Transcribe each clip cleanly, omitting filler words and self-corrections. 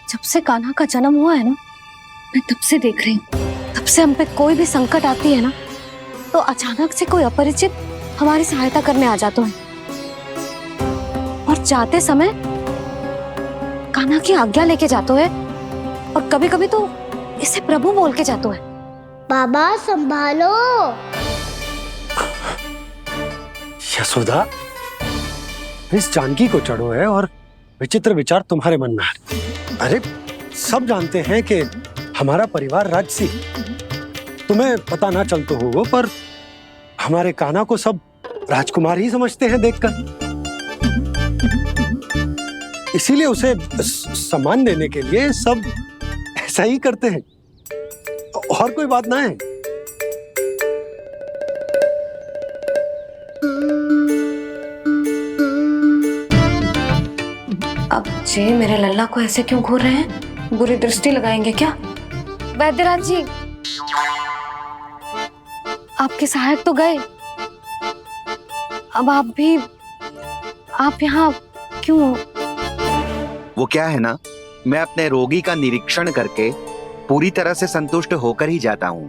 जब से कान्हा का जन्म हुआ है ना, मैं तब से देख रही हूँ, तब से हम पे कोई भी संकट आती है ना, तो अचानक से कोई अपरिचित हमारी सहायता करने आ जाता है, और जाते समय कान्हा की आज्ञा लेके जाते है, और कभी कभी तो इसे प्रभु बोल के जाते है। बाबा संभालो। यशोदा, इस जानकी को चढ़ो है और विचित्र विचार तुम्हारे मन में है। अरे सब जानते हैं कि हमारा परिवार राजसी, तुम्हें पता ना चलते हो वो, पर हमारे कान्हा को सब राजकुमार ही समझते हैं देखकर, इसीलिए उसे सम्मान देने के लिए सब ऐसा ही करते हैं, और कोई बात ना है। अब जी मेरे लल्ला को ऐसे क्यों घूर रहे हैं? बुरी दृष्टि लगाएंगे क्या? वैद्यराज जी, आपके सहायक तो गए, अब आप यहाँ क्यों? वो क्या है ना, मैं अपने रोगी का निरीक्षण करके पूरी तरह से संतुष्ट होकर ही जाता हूँ।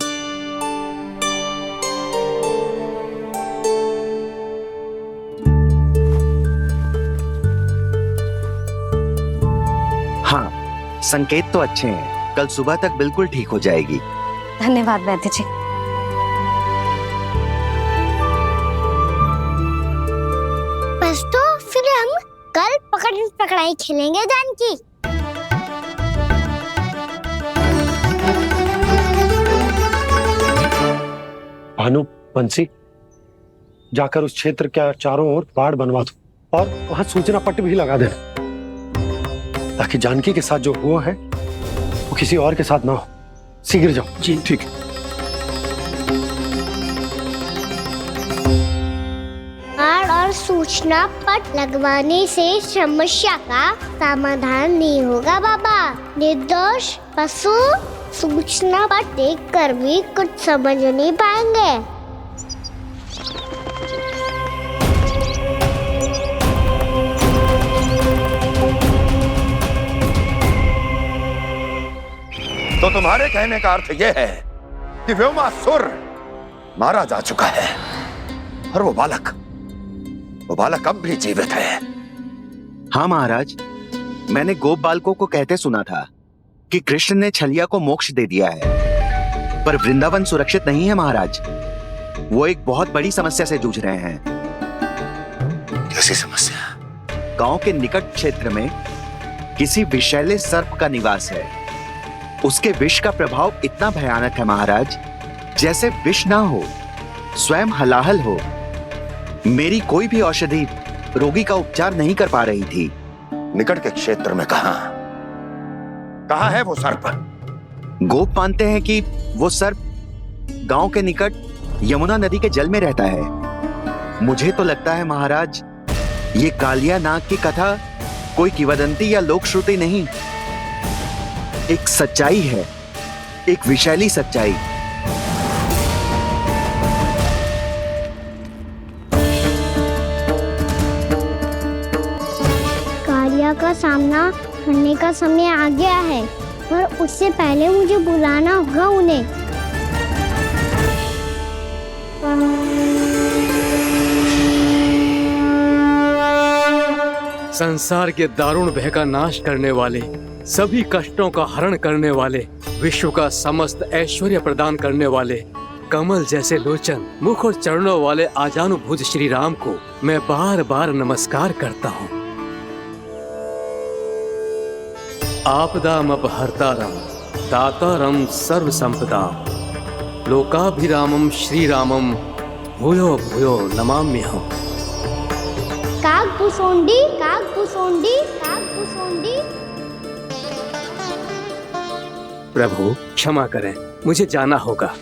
हाँ, संकेत तो अच्छे हैं, कल सुबह तक बिल्कुल ठीक हो जाएगी। धन्यवाद वैद्य जी। बस तो फिर हम कल पकड़न पकड़ाई खेलेंगे जानकी। भानु, बंसी, जाकर उस क्षेत्र के चारों ओर बाड़ बनवा दो और वहां सूचना पट्ट भी लगा देना, ताकि जानकी के साथ जो हुआ है वो किसी और के साथ ना हो। शीघ्र जाओ। जी ठीक। बाड़ और सूचना पट लगवाने से समस्या का समाधान नहीं होगा बाबा। निर्दोष पशु सूचना पट देखकर भी कुछ समझ नहीं पाएंगे। तो तुम्हारे कहने का अर्थ यह है कि व्योमासुर मारा जा चुका है, और वो बालक अब भी जीवित है। हाँ महाराज, मैंने गोप बालकों को कहते सुना था कि कृष्ण ने छलिया को मोक्ष दे दिया है, पर वृंदावन सुरक्षित नहीं है महाराज। वो एक बहुत बड़ी समस्या से जूझ रहे हैं। कैसी समस्या? गांव के निकट क्षेत्र में किसी विषैले सर्प का निवास है। उसके विष का प्रभाव इतना भयानक है महाराज, जैसे विष ना हो, स्वयं हलाहल हो। मेरी कोई भी औषधि रोगी का उपचार नहीं कर पा रही थी। निकट के क्षेत्र में कहाँ है वो सर्प? गोप मानते हैं कि वो सर्प गांव के निकट यमुना नदी के जल में रहता है। मुझे तो लगता है महाराज, ये कालिया नाग की कथा कोई किंवदंती या लोक श्रुति नहीं, एक सच्चाई है, एक विषैली सच्चाई। कालिया का सामना करने का समय आ गया है, पर उससे पहले मुझे बुलाना होगा उन्हें। संसार के दारुण भय का नाश करने वाले, सभी कष्टों का हरण करने वाले, विश्व का समस्त ऐश्वर्य प्रदान करने वाले, कमल जैसे लोचन, मुख और चरणों वाले आजानुभुज श्री राम को मैं बार बार नमस्कार करता हूँ। आपदामपहर्तारं दातारं सर्व संपदा, लोकाभिरामं श्री रामं भूयो भूयो नमाम्यहम्। कागभूसोंडी कागभूसोंडी कागभूसोंडी। प्रभु क्षमा करें, मुझे जाना होगा।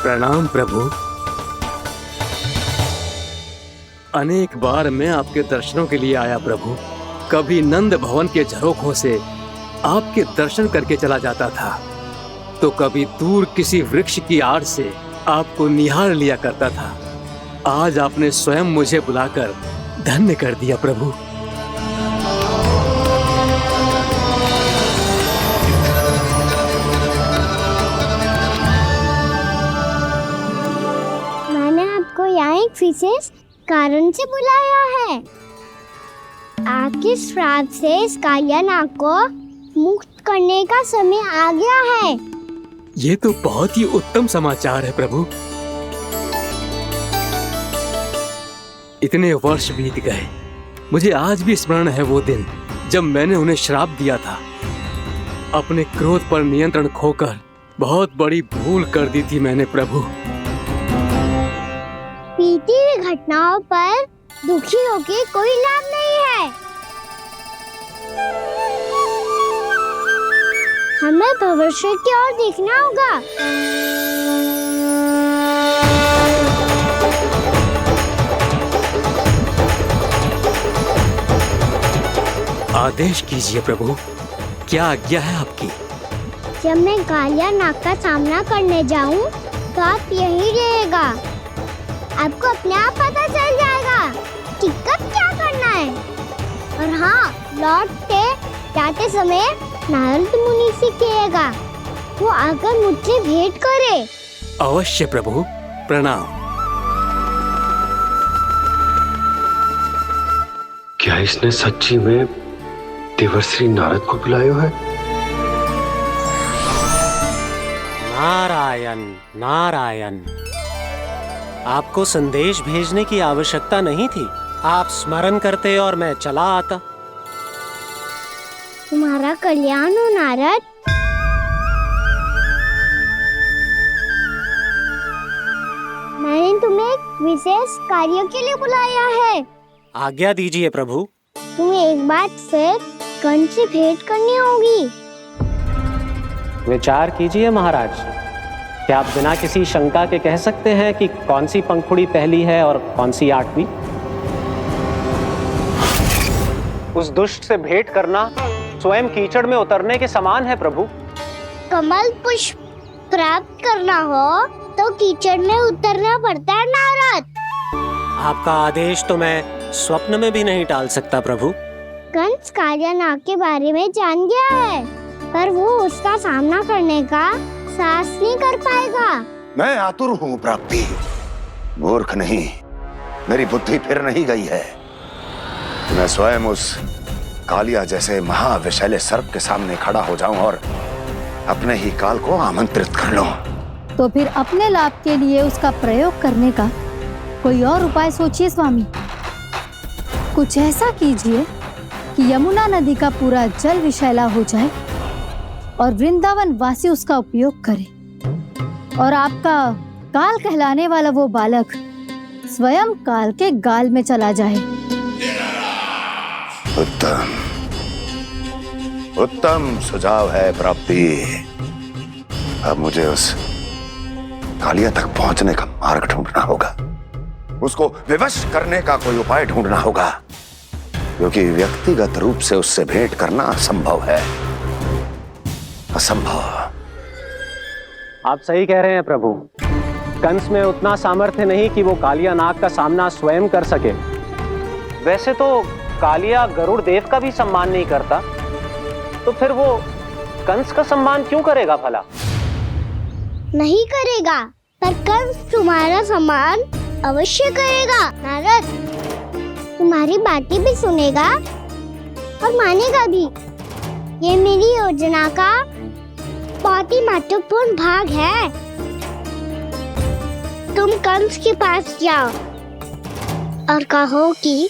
प्रणाम प्रभु। अनेक बार मैं आपके दर्शनों के लिए आया प्रभु। कभी नंद भवन के झरोखों से आपके दर्शन करके चला जाता था, तो कभी दूर किसी वृक्ष की आड़ से आपको निहार लिया करता था। आज आपने स्वयं मुझे बुलाकर धन्य कर दिया प्रभु। मैंने आपको यहाँ एक विशेष कारण से बुलाया है। आपके श्राप से इस कालिया नाग को मुक्त करने का समय आ गया है। ये तो बहुत ही उत्तम समाचार है प्रभु। इतने वर्ष बीत गए, मुझे आज भी स्मरण है वो दिन जब मैंने उन्हें श्राप दिया था। अपने क्रोध पर नियंत्रण खोकर बहुत बड़ी भूल कर दी थी मैंने प्रभु। बीती हुई घटनाओं पर दुखी होके कोई लाभ नहीं है। हमें भविष्य की ओर देखना होगा। आदेश कीजिए प्रभु, क्या आज्ञा है आपकी? जब मैं कालिया नाग का सामना करने जाऊं, तो आप यही रहेगा। आपको अपने आप पता चल जाएगा कि कब क्या करना है। और हाँ, लौटते जाते समय नारद मुनि से कहिएगा वो आकर मुझसे भेंट करे। अवश्य प्रभु, प्रणाम। क्या इसने सच्ची में देवर्षि नारद को बुलाया है? नारायण नारायण, आपको संदेश भेजने की आवश्यकता नहीं थी। आप स्मरण करते और मैं चला आता। तुम्हारा कल्याण हो नारद। मैंने तुम्हें एक विशेष कार्य के लिए बुलाया है। आज्ञा दीजिए प्रभु। तुम्हें एक बार फिर कंस से भेंट करनी होगी। विचार कीजिए महाराज, क्या आप बिना किसी शंका के कह सकते हैं कि कौन सी पंखुड़ी पहली है और कौन सी आठवीं? उस दुष्ट से भेंट करना स्वयं कीचड़ में उतरने के समान है प्रभु। कमल पुष्प प्राप्त करना हो तो कीचड़ में उतरना पड़ता है नारद। आपका आदेश तो मैं स्वप्न में भी नहीं टाल सकता प्रभु। कंस कालिया नाग के बारे में जान गया है, पर वो उसका सामना करने का साहस नहीं कर पाएगा। मैं आतुर हूँ प्राप्ति, मूर्ख नहीं। मेरी बुद्धि फिर नहीं गई है। मैं स्वयं उस कालिया जैसे महाविषैले सर्प के सामने खड़ा हो जाऊं और अपने ही काल को आमंत्रित कर लूं। तो फिर अपने लाभ के लिए उसका प्रयोग करने का कोई और उपाय सोचिए स्वामी। कुछ ऐसा कीजिए कि यमुना नदी का पूरा जल विषैला हो जाए और वृंदावन वासी उसका उपयोग करे, और आपका काल कहलाने वाला वो बालक स्वयं काल के गाल में चला जाए। उत्तम उत्तम सुझाव है प्राप्ति। अब मुझे उस कालिया तक पहुंचने का मार्ग ढूंढना होगा। उसको विवश करने का कोई उपाय ढूंढना होगा, क्योंकि व्यक्तिगत रूप से उससे भेंट करना असंभव है। असंभव। आप सही कह रहे हैं प्रभु। कंस में उतना सामर्थ्य नहीं कि वो कालिया नाग का सामना स्वयं कर सके। वैसे तो कालिया गरुड़ देव का भी सम्मान नहीं करता, तो फिर वो कंस का सम्मान क्यों करेगा भला? नहीं करेगा, पर कंस तुम्हारा सम्मान अवश्य करेगा नारद। तुम्हारी बातें भी सुनेगा और मानेगा भी। ये मेरी योजना का बहुत ही महत्वपूर्ण भाग है। तुम कंस के पास जाओ और कहो कि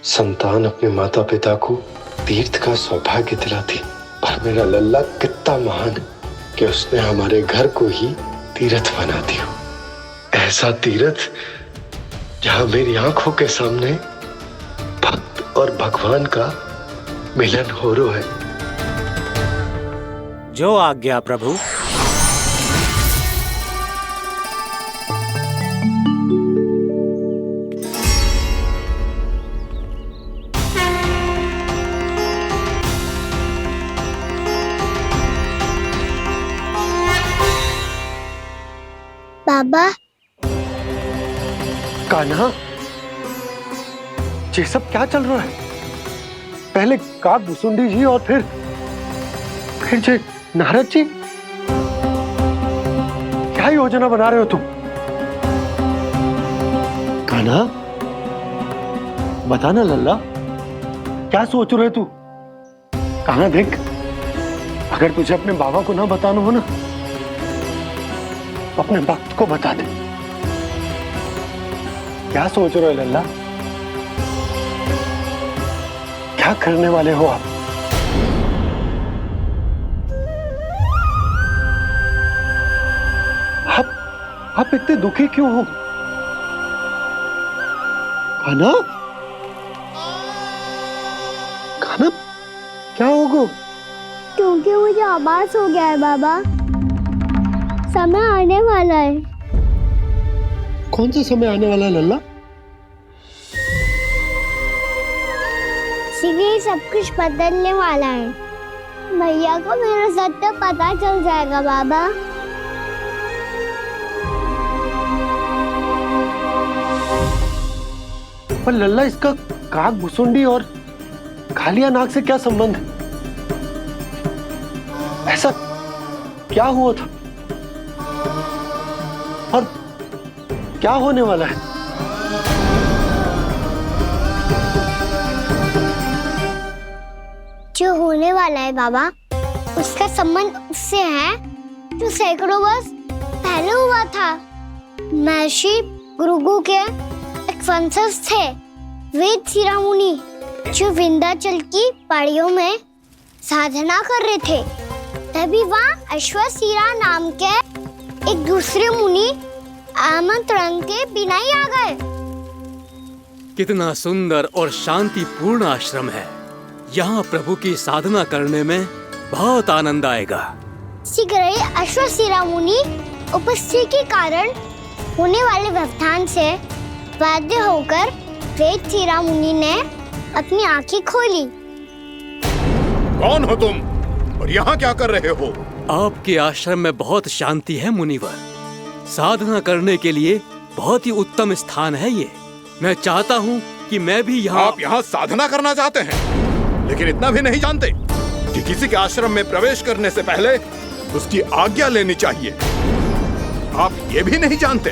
संतान अपने माता पिता को तीर्थ का सौभाग्य दिलाती, और मेरा लल्ला कितना महान कि उसने हमारे घर को ही तीर्थ बना दिया। ऐसा तीर्थ जहां मेरी आंखों के सामने भक्त और भगवान का मिलन हो रहा है। जो आज्ञा प्रभु। बाबा कान्हा, ये सब क्या चल रहा है? पहले काक भुसुंडी जी और फिर जे नारद जी। क्या योजना बना रहे हो तुम? कान्हा, बता ना लल्ला, क्या सोच रहे तू? कान्हा देख, अगर तुझे अपने बाबा को ना बताना हो ना, तो अपने भक्त को बता दे। क्या सोच रहे हो लल्ला? क्या करने वाले हो आप? आप इतने दुखी क्यों हो? कान्हा, कान्हा, क्या होगा? क्योंकि मुझे आभास हो गया है बाबा, समय आने वाला है। कौन सा समय आने वाला है लल्ला? इसीलिए सब कुछ बदलने वाला है। भैया को मेरा सत्य पता चल जाएगा बाबा। पर लल्ला, इसका काक भुसुंडी और कालिया नाग से क्या संबंध है? ऐसा क्या हुआ था और क्या होने वाला है? जो होने वाला है बाबा, उसका संबंध उससे है जो सैकड़ों वर्ष पहले हुआ था। महर्षि भृगु के एक वंशज थे वेद शिरोमणि, जो विंध्याचल की पहाड़ियों में साधना कर रहे थे। तभी वहाँ अश्वशिरा नाम के एक दूसरे मुनि आमंत्रण के बिना ही आ गए। कितना सुंदर और शांतिपूर्ण आश्रम है। यहाँ प्रभु की साधना करने में बहुत आनंद आएगा। शीघ्र ही अश्वशिरा मुनि उपस्थिति के कारण होने वाले व्यवधान से बाध्य होकर वेद शिरोमणि ने अपनी आंखें खोली। कौन हो तुम और यहाँ क्या कर रहे हो? आपके आश्रम में बहुत शांति है मुनिवर। साधना करने के लिए बहुत ही उत्तम स्थान है ये। मैं चाहता हूँ कि मैं भी यहाँ। आप यहाँ साधना करना चाहते हैं, लेकिन इतना भी नहीं जानते कि किसी के आश्रम में प्रवेश करने से पहले उसकी आज्ञा लेनी चाहिए। आप ये भी नहीं जानते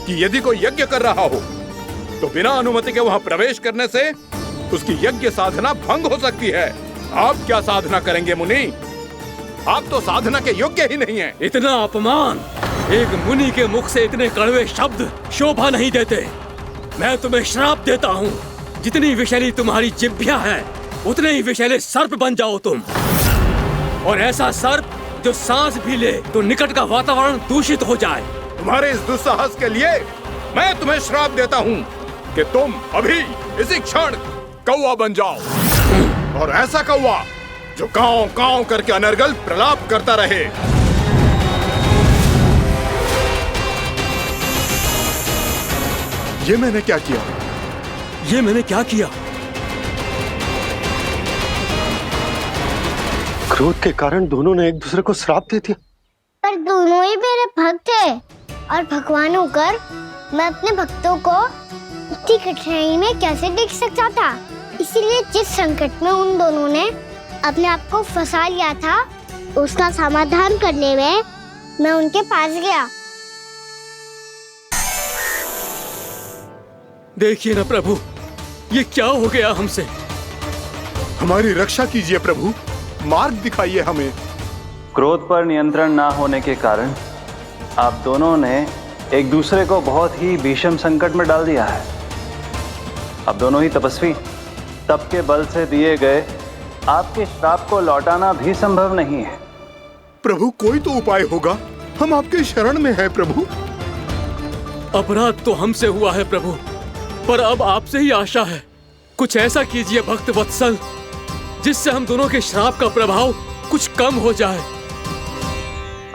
कि यदि कोई यज्ञ कर रहा हो तो बिना अनुमति के वहाँ प्रवेश करने से उसकी यज्ञ साधना भंग हो सकती है। आप क्या साधना करेंगे मुनि? आप तो साधना के योग्य ही नहीं हैं। इतना अपमान! एक मुनि के मुख से इतने कड़वे शब्द शोभा नहीं देते। मैं तुम्हें श्राप देता हूँ, जितनी विषैली तुम्हारी जिह्वा है उतने ही विषैले सर्प बन जाओ तुम। और ऐसा सर्प जो सांस भी ले तो निकट का वातावरण दूषित हो जाए। तुम्हारे इस दुस्साहस के लिए मैं तुम्हें श्राप देता हूँ कि तुम अभी इसी क्षण कौवा बन जाओ, और ऐसा कौवा जो कांव कांव करके अनर्गल प्रलाप करता रहे। ये मैंने क्या किया? ये मैंने क्या किया? क्रोध के कारण दोनों ने एक दूसरे को श्राप दे दिया। पर दोनों ही मेरे भक्त थे, और भगवान होकर मैं अपने भक्तों को इतनी कठिनाई में कैसे देख सकता था। इसीलिए जिस संकट में उन दोनों ने अपने आप को फंसा लिया था, उसका समाधान करने में मैं उनके पास गया। देखिए ना प्रभु, ये क्या हो गया हमसे? हमारी रक्षा कीजिए प्रभु, मार्ग दिखाइए हमें। क्रोध पर नियंत्रण ना होने के कारण आप दोनों ने एक दूसरे को बहुत ही भीषण संकट में डाल दिया है। अब दोनों ही तपस्वी, तप के बल से दिए गए आपके श्राप को लौटाना भी संभव नहीं है। प्रभु, कोई तो उपाय होगा, हम आपके शरण में हैं प्रभु। अपराध तो हमसे हुआ है प्रभु, पर अब आपसे ही आशा है। कुछ ऐसा कीजिए भक्त वत्सल, जिससे हम दोनों के श्राप का प्रभाव कुछ कम हो जाए।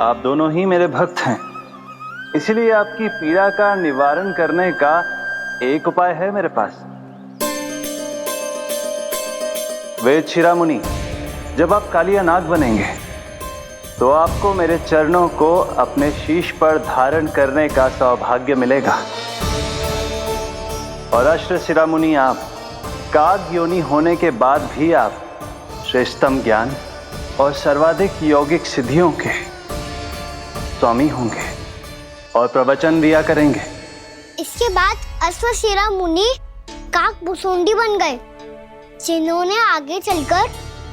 आप दोनों ही मेरे भक्त हैं, इसलिए आपकी पीड़ा का निवारण करने का एक उपाय है मेरे पास। वेद शिरोमणि, जब आप कालिया नाग बनेंगे तो आपको मेरे चरणों को अपने शीश पर धारण करने का सौभाग्य मिलेगा। और अश्र शिरोमुनि, आप काग योनि होने के बाद भी आप श्रेष्ठतम ज्ञान और सर्वाधिक यौगिक सिद्धियों के स्वामी होंगे और प्रवचन दिया करेंगे। इसके बाद अश्वशिरा मुनि काकभूषुंडी बन गए, जिन्होंने आगे चलकर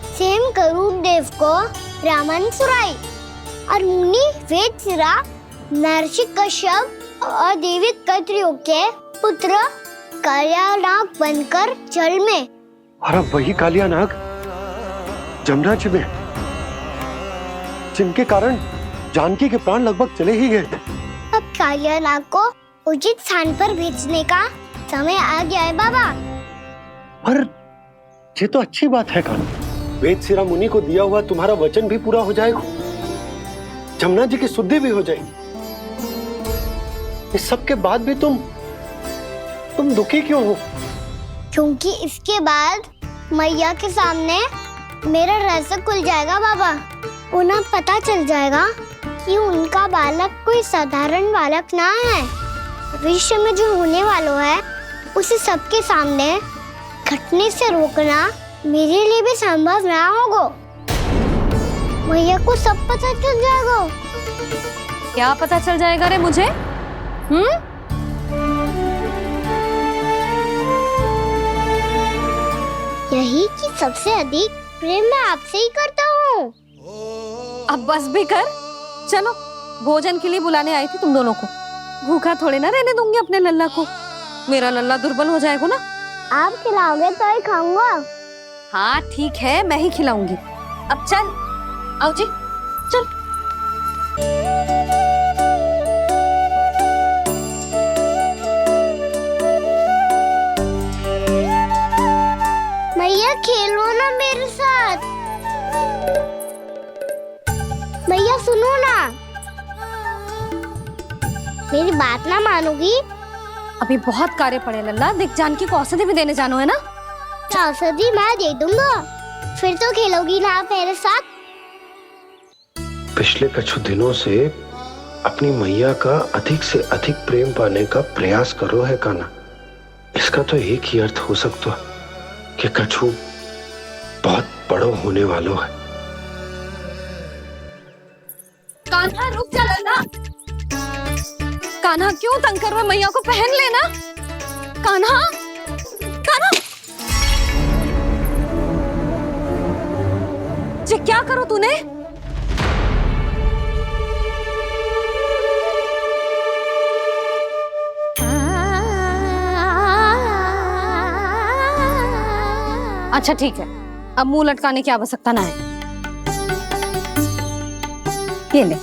स्वयं गरुड़ देव को रामायण सुनाई। और मुनि वेदशिरा, महर्षि कश्यप और देवी कत्रियों के पुत्र कालियानाग बनकर जल में, और अब वही कालियानाग जमराज में, जिनके कारण जानकी के प्राण लगभग चले ही गए थे। अब कालियानाग को उचित स्थान पर भेजने का समय आ गया है बाबा। पर ये तो अच्छी बात है कान्हा, वेदशिरा मुनि को दिया हुआ तुम्हारा वचन भी पूरा हो जाएगा, जमुना जी की शुद्धि भी हो जाएगी। इस सब के बाद भी तुम दुखी क्यों हो? क्योंकि इसके बाद मैया के सामने मेरा रहस्य खुल जाएगा बाबा। उन्हें पता चल जाएगा कि उनका बालक कोई साधारण बालक ना है। भविष्य में जो होने वाला है उसे सबके सामने घटने से रोकना मेरे लिए भी संभव ना होगा। मैया को सब पता चल जाएगा। क्या पता चल जाएगा रे मुझे? यही कि सबसे अधिक प्रेम मैं आपसे ही करता हूँ। अब बस भी कर, चलो भोजन के लिए बुलाने आई थी तुम दोनों को। भूखा थोड़े ना रहने दूंगी अपने लल्ला को, मेरा लल्ला दुर्बल हो जाएगा ना। आप खिलाओगे तो ही खाऊंगा। हाँ ठीक है, मैं ही खिलाऊंगी। अब चल, आओ जी चल। मैया खेलो ना मेरे साथ। मैया सुनो ना, मेरी बात ना मानोगी? अभी बहुत कार्य पड़े लल्ला, देख जानकी को औषधि भी देने जानो है ना। औषधि मैं दे दूंगा, फिर तो खेलोगी ना आप मेरे साथ? पिछले कुछ दिनों से अपनी मैया का अधिक से अधिक प्रेम पाने का प्रयास करो है कान्हा। इसका तो एक ही अर्थ हो सकता कि कछु बहुत बड़ो होने वालों है। कान्हा रुक जा लल्ला। कान्हा क्यों तंग कर रहा है? मैया को पहन लेना। कान्हा, कान्हा, ये क्या करो तूने? अच्छा ठीक है, अब मुंह लटकाने की आवश्यकता ना है। ये ले।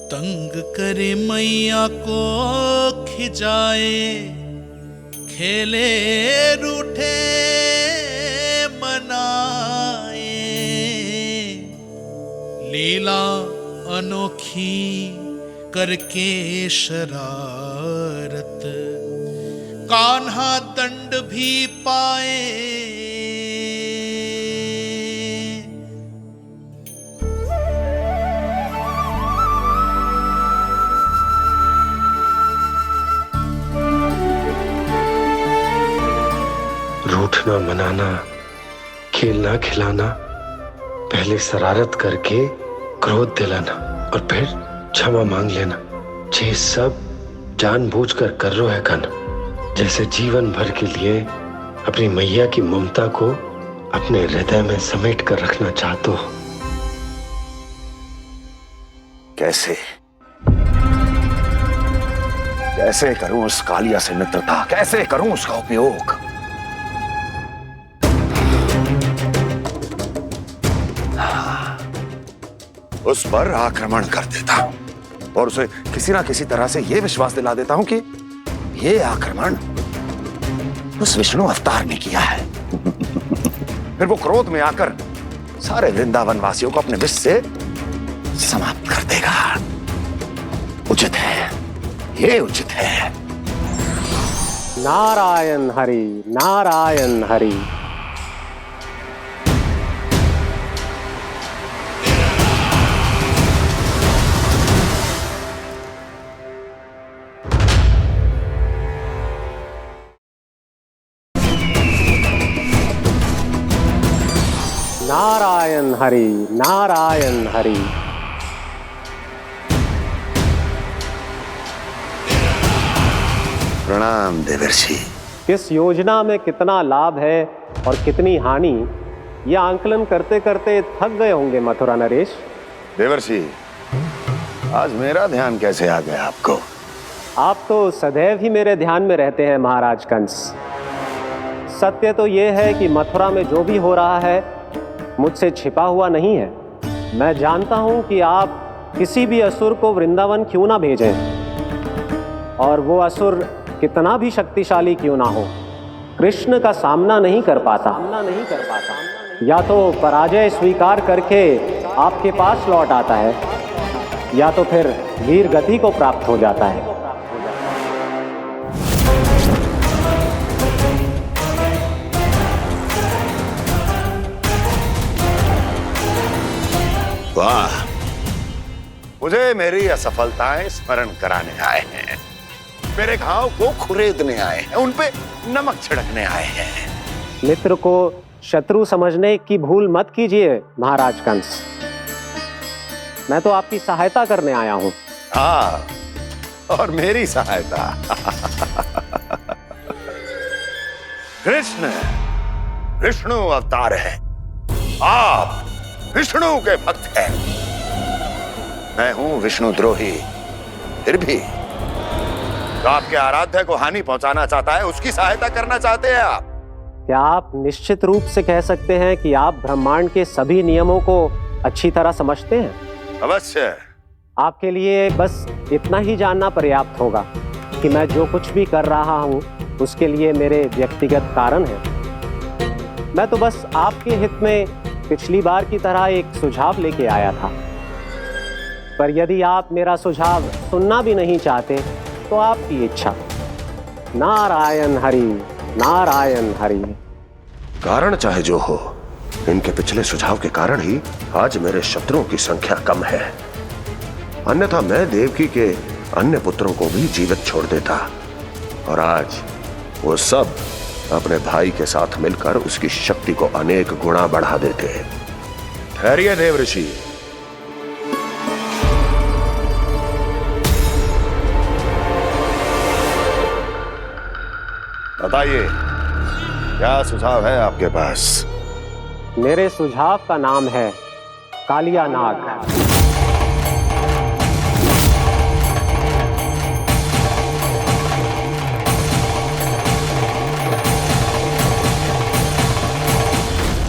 तंग करे मैया को खिजाए, खेले रूठे मनाए, लीला अनोखी करके शरारत, कान्हा दंड भी पाए। रूठना मनाना, खेलना खिलाना, पहले शरारत करके क्रोध दिलाना और फिर क्षमा मांग लेना, ये सब जानबूझकर कर रहे है कान्हा। जैसे जीवन भर के लिए अपनी मैया की ममता को अपने हृदय में समेट कर रखना चाहते हो। कैसे कैसे करूं उस कालिया से मित्रता, कैसे करूं उसका उपयोग? उस पर आक्रमण कर देता और उसे किसी ना किसी तरह से यह विश्वास दिला देता हूं कि यह आक्रमण उस विष्णु अवतार ने किया है। फिर वो क्रोध में आकर सारे वृंदावन वासियों को अपने विष से समाप्त कर देगा। उचित है, ये उचित है। नारायण हरि, नारायण हरि। नारायण हरि, नारायण हरि। प्रणाम देवर्षि। किस योजना में कितना लाभ है और कितनी हानि, यह आंकलन करते करते थक गए होंगे मथुरा नरेश। देवर्षि, आज मेरा ध्यान कैसे आ गया आपको? आप तो सदैव ही मेरे ध्यान में रहते हैं महाराज कंस। सत्य तो यह है कि मथुरा में जो भी हो रहा है मुझसे छिपा हुआ नहीं है। मैं जानता हूं कि आप किसी भी असुर को वृंदावन क्यों ना भेजें, और वो असुर कितना भी शक्तिशाली क्यों ना हो, कृष्ण का सामना नहीं कर पाता। या तो पराजय स्वीकार करके आपके पास लौट आता है, या तो फिर वीर गति को प्राप्त हो जाता है। वाह, मुझे मेरी असफलताएं स्मरण कराने आए हैं, मेरे घाव को खुरेदने आए हैं, उन पे नमक छिड़कने आए हैं। मित्र को शत्रु समझने की भूल मत कीजिए महाराज कंस। मैं तो आपकी सहायता करने आया हूं। हाँ, और मेरी सहायता। कृष्ण विष्णु अवतार है, आप विष्णु के भक्त हैं। मैं हूं विष्णु द्रोही, फिर भी तो आपके आराध्य को हानि पहुंचाना चाहता है, उसकी सहायता करना चाहते हैं आप। क्या आप निश्चित रूप से कह सकते हैं कि आप ब्रह्मांड के सभी नियमों को अच्छी तरह समझते हैं? अवश्य। आपके लिए बस इतना ही जानना पर्याप्त होगा कि मैं जो कुछ भी कर रहा हूं उसके लिए मेरे व्यक्तिगत कारण हैं। मैं तो बस आपके हित में पिछली बार की तरह एक सुझाव लेके आया था, पर यदि आप मेरा सुझाव सुनना भी नहीं चाहते तो आपकी इच्छा। नारायण हरि, नारायण हरि। कारण चाहे जो हो, इनके पिछले सुझाव के कारण ही आज मेरे शत्रुओं की संख्या कम है। अन्यथा मैं देवकी के अन्य पुत्रों को भी जीवित छोड़ देता, और आज वो सब अपने भाई के साथ मिलकर उसकी शक्ति को अनेक गुणा बढ़ा देते। ठहरिए देवऋषि। बताइए, क्या सुझाव है आपके पास? मेरे सुझाव का नाम है कालिया नाग।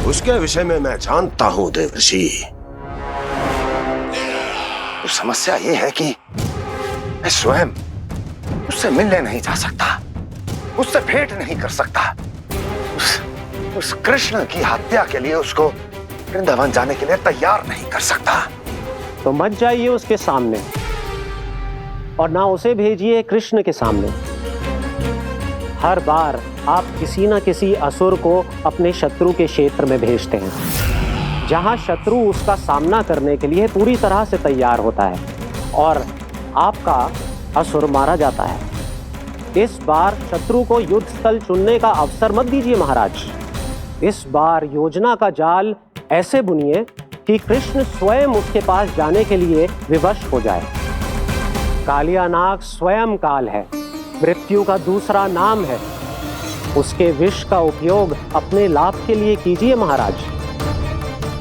उसके विषय में मैं जानता हूं देवर्षि। तो समस्या यह है कि मैं स्वयं उससे मिलने नहीं जा सकता, उससे भेंट नहीं कर सकता। उस कृष्ण की हत्या के लिए उसको वृंदावन जाने के लिए तैयार नहीं कर सकता। तो मत जाइए उसके सामने, और ना उसे भेजिए कृष्ण के सामने। हर बार आप किसी न किसी असुर को अपने शत्रु के क्षेत्र में भेजते हैं, जहां शत्रु उसका सामना करने के लिए पूरी तरह से तैयार होता है और आपका असुर मारा जाता है। इस बार शत्रु को युद्ध स्थल चुनने का अवसर मत दीजिए महाराज। इस बार योजना का जाल ऐसे बुनिए कि कृष्ण स्वयं उसके पास जाने के लिए विवश हो जाए। कालिया नाग स्वयं काल है, मृत्यु का दूसरा नाम है। उसके विष का उपयोग अपने लाभ के लिए कीजिए महाराज।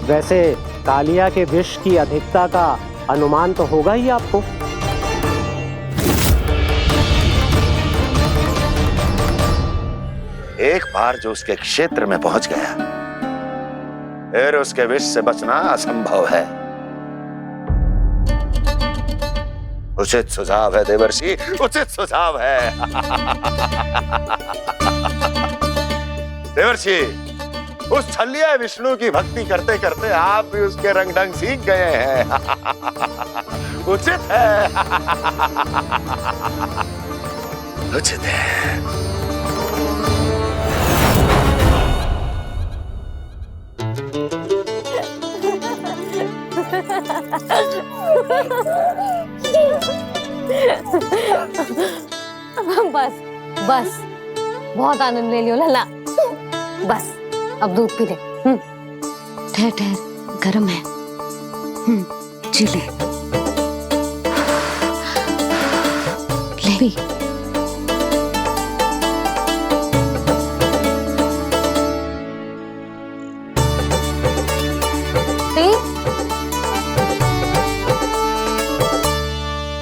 वैसे कालिया के विष की अधिकता का अनुमान तो होगा ही आपको। एक बार जो उसके क्षेत्र में पहुंच गया, फिर उसके विष से बचना असंभव है। उचित सुझाव है देवर्षि, उचित सुझाव है। देवर्षि, उस छलिया विष्णु की भक्ति करते करते आप भी उसके रंग ढंग सीख गए हैं। उचित है। उचित है। बस बस, बहुत आनंद ले लियो लल्ला। बस अब दूध पी ले। ठहर ठहर, गर्म है। जी ले ले भी।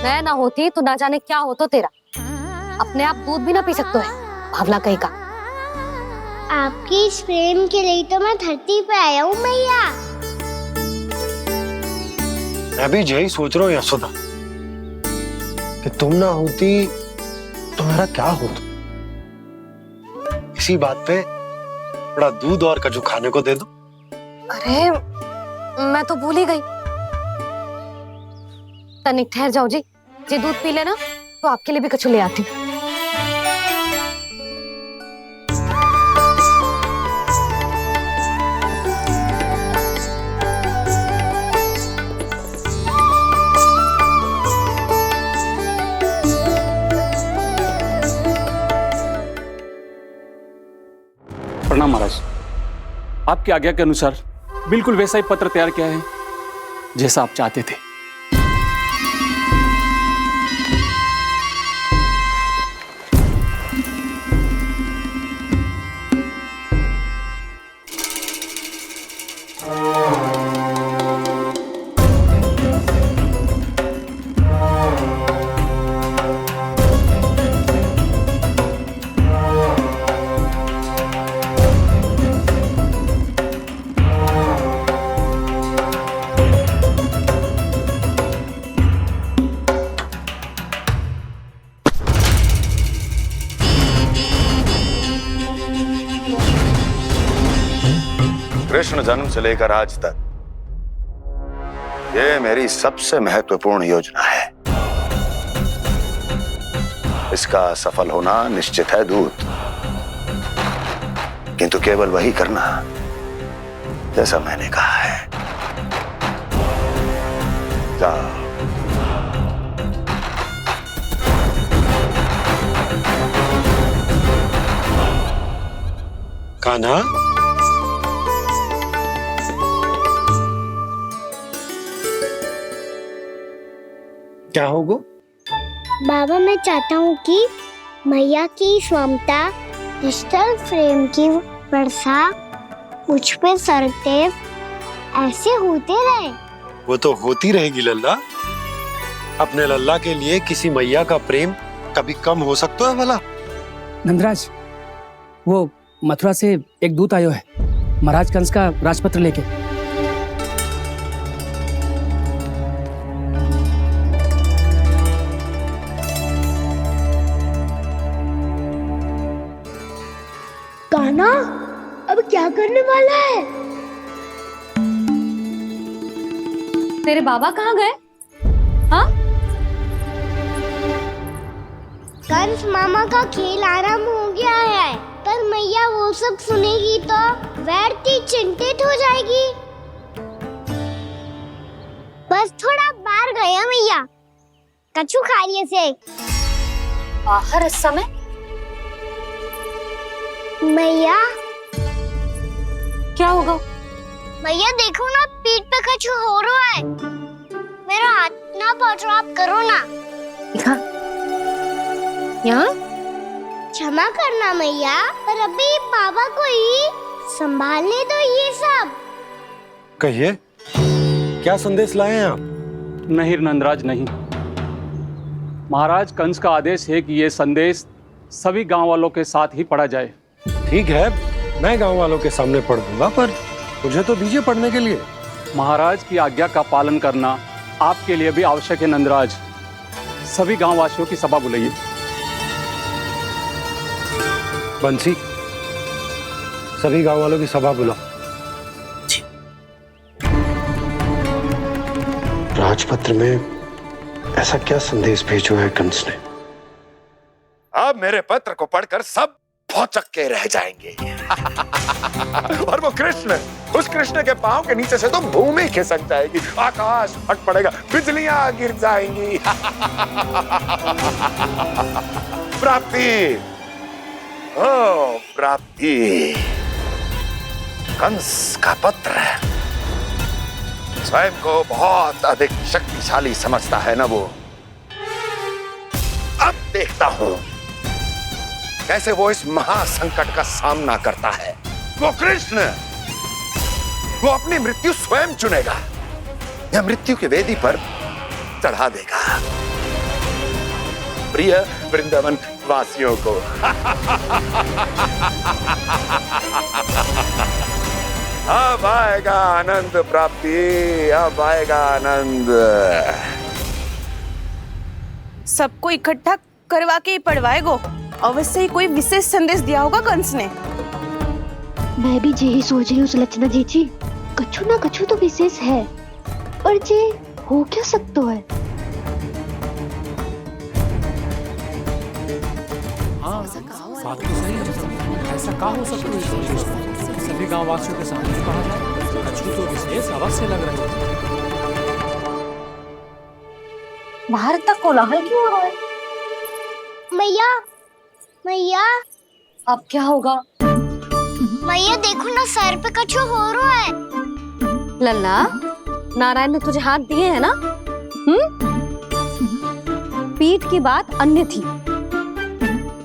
मैं ना होती तो ना जाने क्या हो तो तेरा। अपने आप दूध भी ना पी सकते है, भावला कहीं का। आपकी इस प्रेम के लिए तो मैं धरती पे आया हूँ मैया। मैं भी यही सोच रहा हूँ यशोदा कि तुम ना होती तो मेरा क्या होता। इसी बात पे थोड़ा दूध और कजू खाने को दे दो। अरे मैं तो भूल ही गई। तनिक ठहर जाओ जी, दूध पी लेना तो आपके लिए भी कछु ले आती। प्रणाम महाराज। आपकी आज्ञा के अनुसार बिल्कुल वैसा ही पत्र तैयार किया है जैसा आप चाहते थे। कृष्ण जन्म से लेकर आज तक ये मेरी सबसे महत्वपूर्ण योजना है। इसका सफल होना निश्चित है दूत, किंतु केवल वही करना जैसा मैंने कहा है। जाओ। कान्हा, क्या होगा? बाबा मैं चाहता हूँ कि मैया की स्वमता क्रिस्टल फ्रेम की वर्षा मुझ पे सरते ऐसे होते रहे। वो तो होती रहेगी लल्ला। अपने लल्ला के लिए किसी मैया का प्रेम कभी कम हो सकता है भला? नंदराज, वो मथुरा से एक दूत आयो है महाराज कंस का राजपत्र लेके। कान्हा अब क्या करने वाला है? तेरे बाबा कहाँ गए? हाँ? कंस मामा का खेल आरंभ हो गया है, पर मैया वो सब सुनेगी तो व्यर्थ चिंतित हो जाएगी। बस थोड़ा बाहर गया मैया, कछु खा लिए से। बाहर इस समय? मैया क्या होगा? मैया देखो ना, पीठ पे कुछ हो रहा है। मेरा हाथ ना पकड़ो, आप करो ना। दिखा। यहाँ? क्षमा करना मैया, पर अभी बाबा को ही संभालने दो ये सब। कहिए, क्या संदेश लाए हैं आप? नहीं नंदराज नहीं। महाराज कंस का आदेश है कि ये संदेश सभी गांव वालों के साथ ही पढ़ा जाए। ठीक है, मैं गांव वालों के सामने पढ़ दूंगा, पर मुझे तो दीजिए पढ़ने के लिए। महाराज की आज्ञा का पालन करना आपके लिए भी आवश्यक है नंदराज। सभी गांव वासियों की सभा बुलाइए। बंसी, सभी गांव वालों की सभा बुलाओ। राजपत्र में ऐसा क्या संदेश भेजो है कंस ने? अब मेरे पत्र को पढ़कर सब भौचक के रह जाएंगे। और वो कृष्ण, उस कृष्ण के पांव के नीचे से तो भूमि खिसक जाएगी, आकाश फट पड़ेगा, बिजलियां गिर जाएंगी। प्राप्ति, ओ प्राप्ति, कंस का पत्र स्वयं को बहुत अधिक शक्तिशाली समझता है ना वो। अब देखता हूं कैसे वो इस महासंकट का सामना करता है। वो कृष्ण, वो अपनी मृत्यु स्वयं चुनेगा या मृत्यु की वेदी पर चढ़ा देगा प्रिय वृंदावन वासियों को। अब आएगा आनंद प्राप्ति, अब आएगा आनंद। सबको इकट्ठा करवा के ही पढ़वाएगो। अवश्य ही कोई विशेष संदेश दिया होगा कंस ने। मैं भी यही सोच रही हूँ सुलक्षणा जी, कछु ना कछु तो विशेष है, पर जे हो क्या सकता है? हाँ, बात तो सही है। ऐसा क्या हो सकता है? सभी गांव वासियों के सामने कहा जाए, कछु तो विशेष अवश्य लग रहा है। बाहर तक कोलाहल क्यों हो रहा है? मैया, मैया, अब क्या होगा? मैया देखो ना, सर पे कछु हो रहा है। लल्ला, नारायण ने तुझे हाथ दिए हैं ना? पीठ की बात अन्य थी।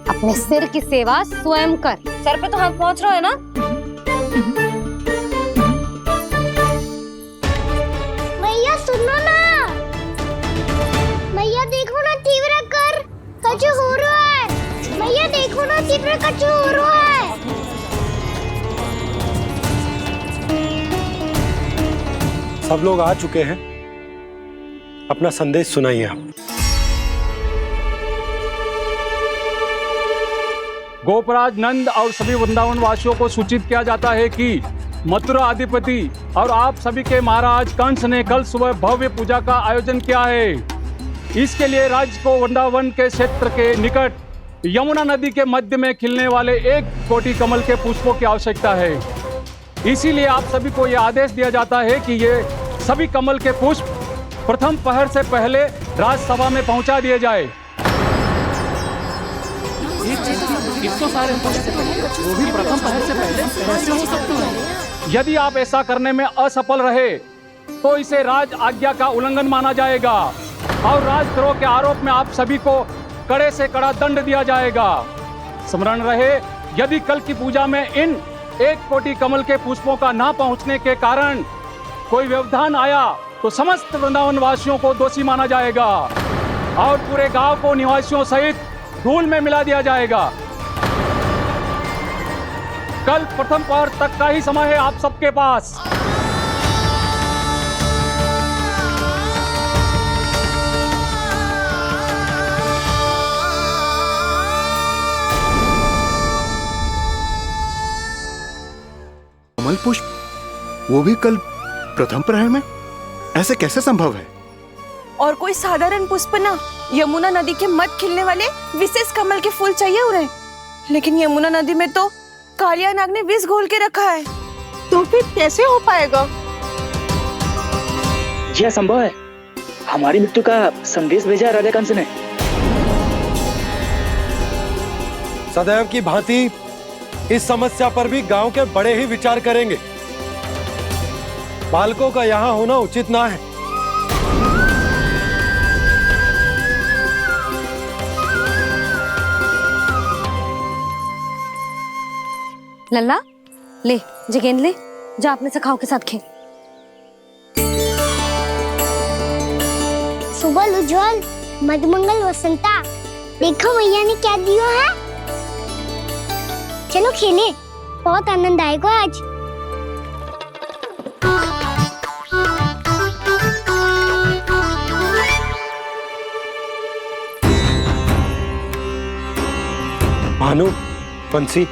अपने सिर की सेवा स्वयं कर। सर पे तो हाथ पहुंच रहा है ना? मैया सुनो ना, मैया देखो ना, तीव्र कर कछु हो रहा है। मैया देखो ना, तीव्र कछु हो रहा है। सब लोग आ चुके हैं, अपना संदेश सुनाइए आप। गोपराज नंद और सभी वृंदावन वासियों को सूचित किया जाता है कि मथुरा अधिपति और आप सभी के महाराज कंस ने कल सुबह भव्य पूजा का आयोजन किया है। इसके लिए राज्य को वृंदावन के क्षेत्र के निकट यमुना नदी के मध्य में खिलने वाले 1 कोटि कमल के पुष्पों की आवश्यकता है। इसीलिए आप सभी को यह आदेश दिया जाता है कि ये सभी कमल के पुष्प प्रथम पहर से पहले राजसभा में पहुंचा दिए जाए। इतने सारे वो भी प्रथम पहर से पहले कैसे हो सकते हैं? यदि आप ऐसा करने में असफल रहे तो इसे राज आज्ञा का उल्लंघन माना जाएगा और राजद्रोह के आरोप में आप सभी को कड़े से कड़ा दंड दिया जाएगा। स्मरण रहे, यदि कल की पूजा में इन 1 कोटि कमल के पुष्पों का ना पहुंचने के कारण कोई व्यवधान आया तो समस्त वृंदावन वासियों को दोषी माना जाएगा और पूरे गांव को निवासियों सहित धूल में मिला दिया जाएगा। कल प्रथम पहर तक का ही समय है आप सबके पास। कमल पुष्प, वो भी कल प्रथम प्रहर में? ऐसे कैसे संभव है? और कोई साधारण पुष्प ना, यमुना नदी के मध्य खिलने वाले विशेष कमल के फूल चाहिए उन्हें। लेकिन यमुना नदी में तो कालिया नाग ने विष घोल के रखा है, तो फिर कैसे हो पाएगा? यह संभव है। हमारी मृत्यु का संदेश भेजा राजा कंस ने। सदैव की भांति इस समस्या पर भी गांव के बड़े ही विचार करेंगे। बालकों का यहाँ होना उचित ना है। लल्ला, ले जे गेंद ले, जा अपने सखाओं के साथ खेल। सुबह उज्जवल, मधुमंगल वसंता, देखो मैया ने क्या दिया है। चलो खेलें, बहुत आनंद आएगा आज। भानु, बंसी,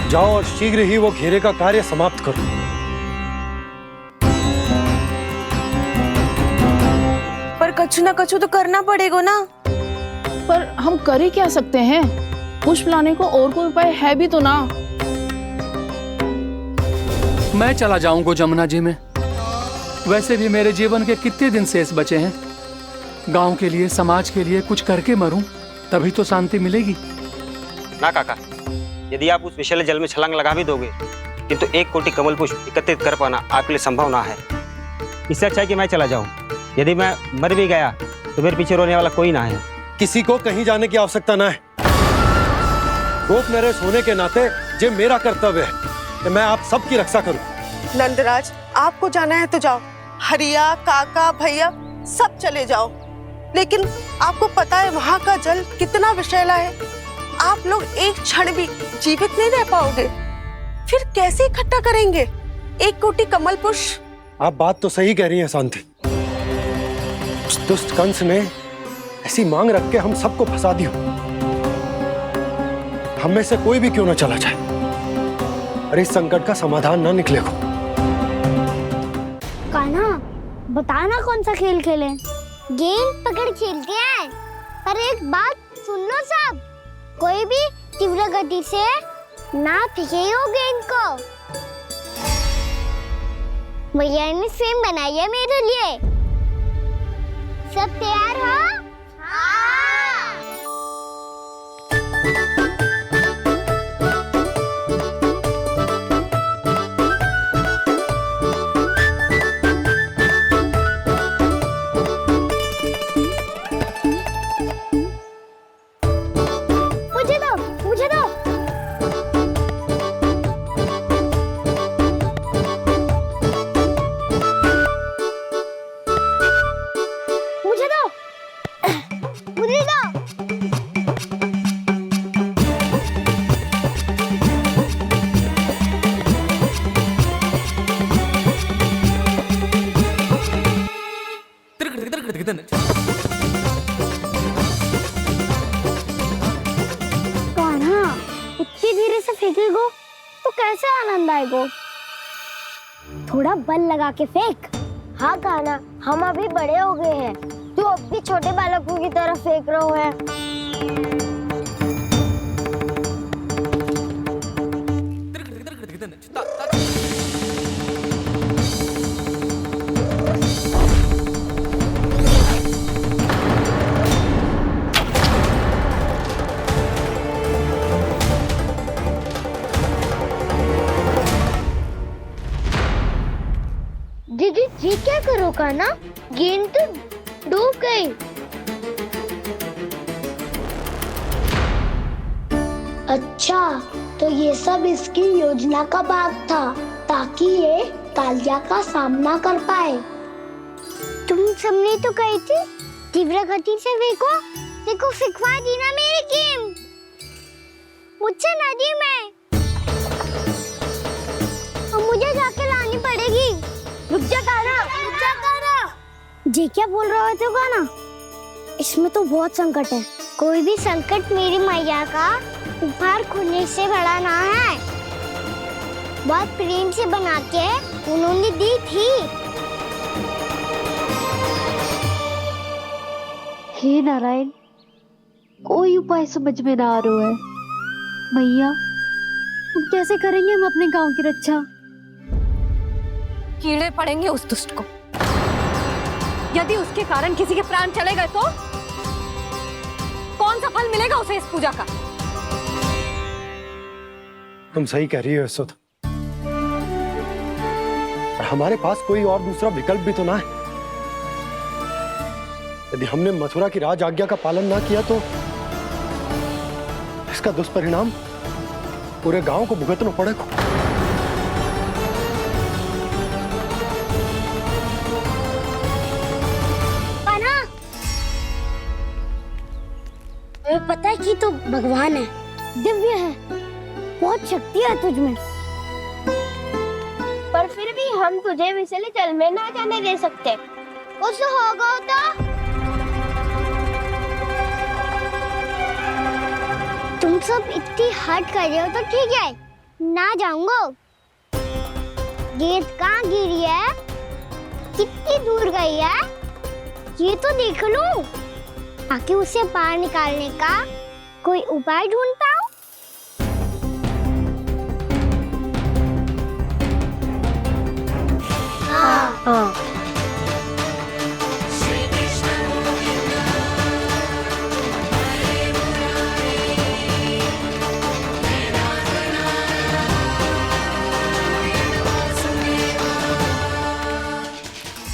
जाओ और शीघ्र ही वो घेरे का कार्य समाप्त करो। पर कछु ना कछु तो करना पड़ेगा ना। पर हम कर ही क्या सकते हैं? पुष्प लाने को और कोई उपाय है भी तो ना। मैं चला जाऊंगा जमुना जी में। वैसे भी मेरे जीवन के कितने दिन शेष बचे हैं। गांव के लिए, समाज के लिए कुछ करके मरूं, तभी तो शांति मिलेगी। ना काका, यदि आप उस विषैले जल में छलांग लगा भी दोगे, किंतु 1 कोटि कमल पुष्प एकत्रित कर पाना आपके लिए संभव ना है। इससे अच्छा है कि मैं चला जाऊं। यदि मैं मर भी गया तो मेरे पीछे रोने वाला कोई ना है। किसी को कहीं जाने की आवश्यकता ना है। गोप नरेश होने के नाते ये मेरा कर्तव्य है कि मैं आप सबकी रक्षा करूं। नंदराज, आपको जाना है तो जाओ। हरिया, काका, भैया सब चले जाओ। लेकिन आपको पता है वहाँ का जल कितना विषैला है। आप लोग एक क्षण भी जीवित नहीं रह पाओगे। फिर कैसे इकट्ठा करेंगे 1 कोटि कमल पुष्प? आप बात तो सही कह रही हैं शांति। उस दुष्ट कंस ने ऐसी मांग रख के हम सबको फंसा दिया। हम में से कोई भी क्यों ना चला जाए और इस संकट का समाधान ना निकले को। कान्हा, बताना कौन सा खेल खेलें? गेंद पकड़ खेलते हैं। पर एक बात सुन लो सब, कोई भी तीव्र गति से ना फेंको गेंद को। भैया ने फ्रेम बनाई है मेरे लिए। सब तैयार हो? मुझे दो, मुझे दो। मुझे दो, मुझे दो। कान्हा, इतनी धीरे से फेंकेगो तो कैसे आनंद आएगो? थोड़ा बल लगा के फेंक। हाँ कान्हा, हम अभी बड़े हो गए हैं, तू अब भी छोटे बालकों की तरह फेंक रहा है। दीदी जी क्या करो कान्हा? गेंद तो डूब गई। अच्छा, तो ये सब इसकी योजना का भाग था ताकि ये कालिया का सामना कर पाए। तुम सबने तो कही थी तीव्र गति से फेंको। देखो फिकवा दी ना मेरी गेम। मुझसे नदी में। अब मुझे जाके लानी पड़ेगी। रुक जा कान्हा, रुक जा कान्हा। जी क्या बोल रहे हो कान्हा? इसमें तो बहुत संकट है। कोई भी संकट मेरी मैया का उपहार खोने से बड़ा ना है। बहुत प्रेम से बना के उन्होंने दी थी। हे नारायण, कोई उपाय समझ में ना आ रहा है। मैया, हम कैसे करेंगे हम अपने गांव की रक्षा? कीड़े पड़ेंगे उस दुष्ट को। यदि उसके कारण किसी के प्राण चले गए तो कौन सा फल मिलेगा उसे इस पूजा का? तुम सही कह रही हो यशोदा। हमारे पास कोई और दूसरा विकल्प भी तो ना है। यदि हमने मथुरा की राज आज्ञा का पालन ना किया तो इसका दुष्परिणाम पूरे गांव को भुगतना पड़ेगा। तुम्हें पता है कि तू भगवान है, दिव्य है, बहुत शक्ति है तुझमें। पर फिर भी हम तुझे विषैले जल में ना जाने दे सकते। कुछ होगा तो तुम सब इतनी हट कर रहे हो तो ठीक है, ना जाऊंगा। गेंद कहाँ गिरी है, कितनी दूर गई है, ये तो देख लूं, ताकि उसे बाहर निकालने का कोई उपाय ढूंढता हूँ। हाँ।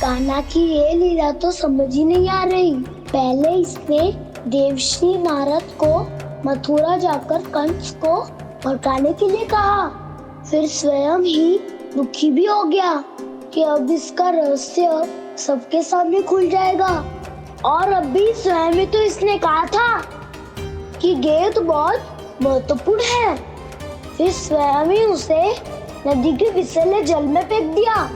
कान्हा की ये लीला तो समझ ही नहीं आ रही। पहले इसने देवश्री नारद को मथुरा जाकर कंस को भड़काने के लिए कहा, फिर स्वयं ही दुखी भी हो गया कि अब इसका रहस्य सबके सामने खुल जाएगा। और अभी स्वयं ही तो इसने कहा था कि गेंद बहुत महत्वपूर्ण है, फिर स्वयं ही उसे नदी के विषैले जल में फेंक दिया।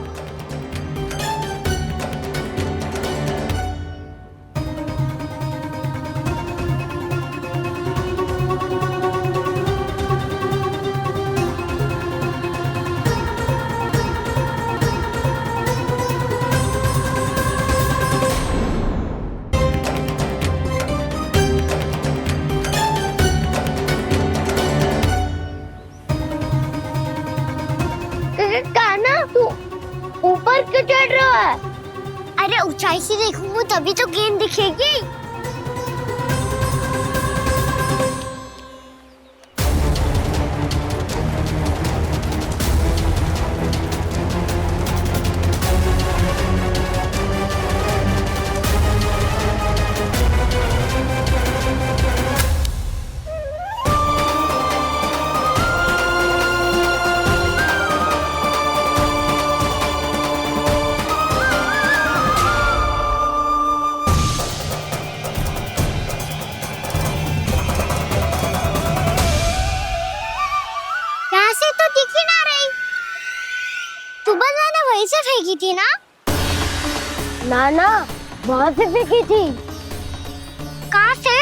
ऊपर क्यों चढ़ रहा है? अरे ऊंचाई से देखूंगा तभी तो गेंद दिखेगी। से फेंकी थी ना? ना वहाँ से फेंकी थी। कहाँ से?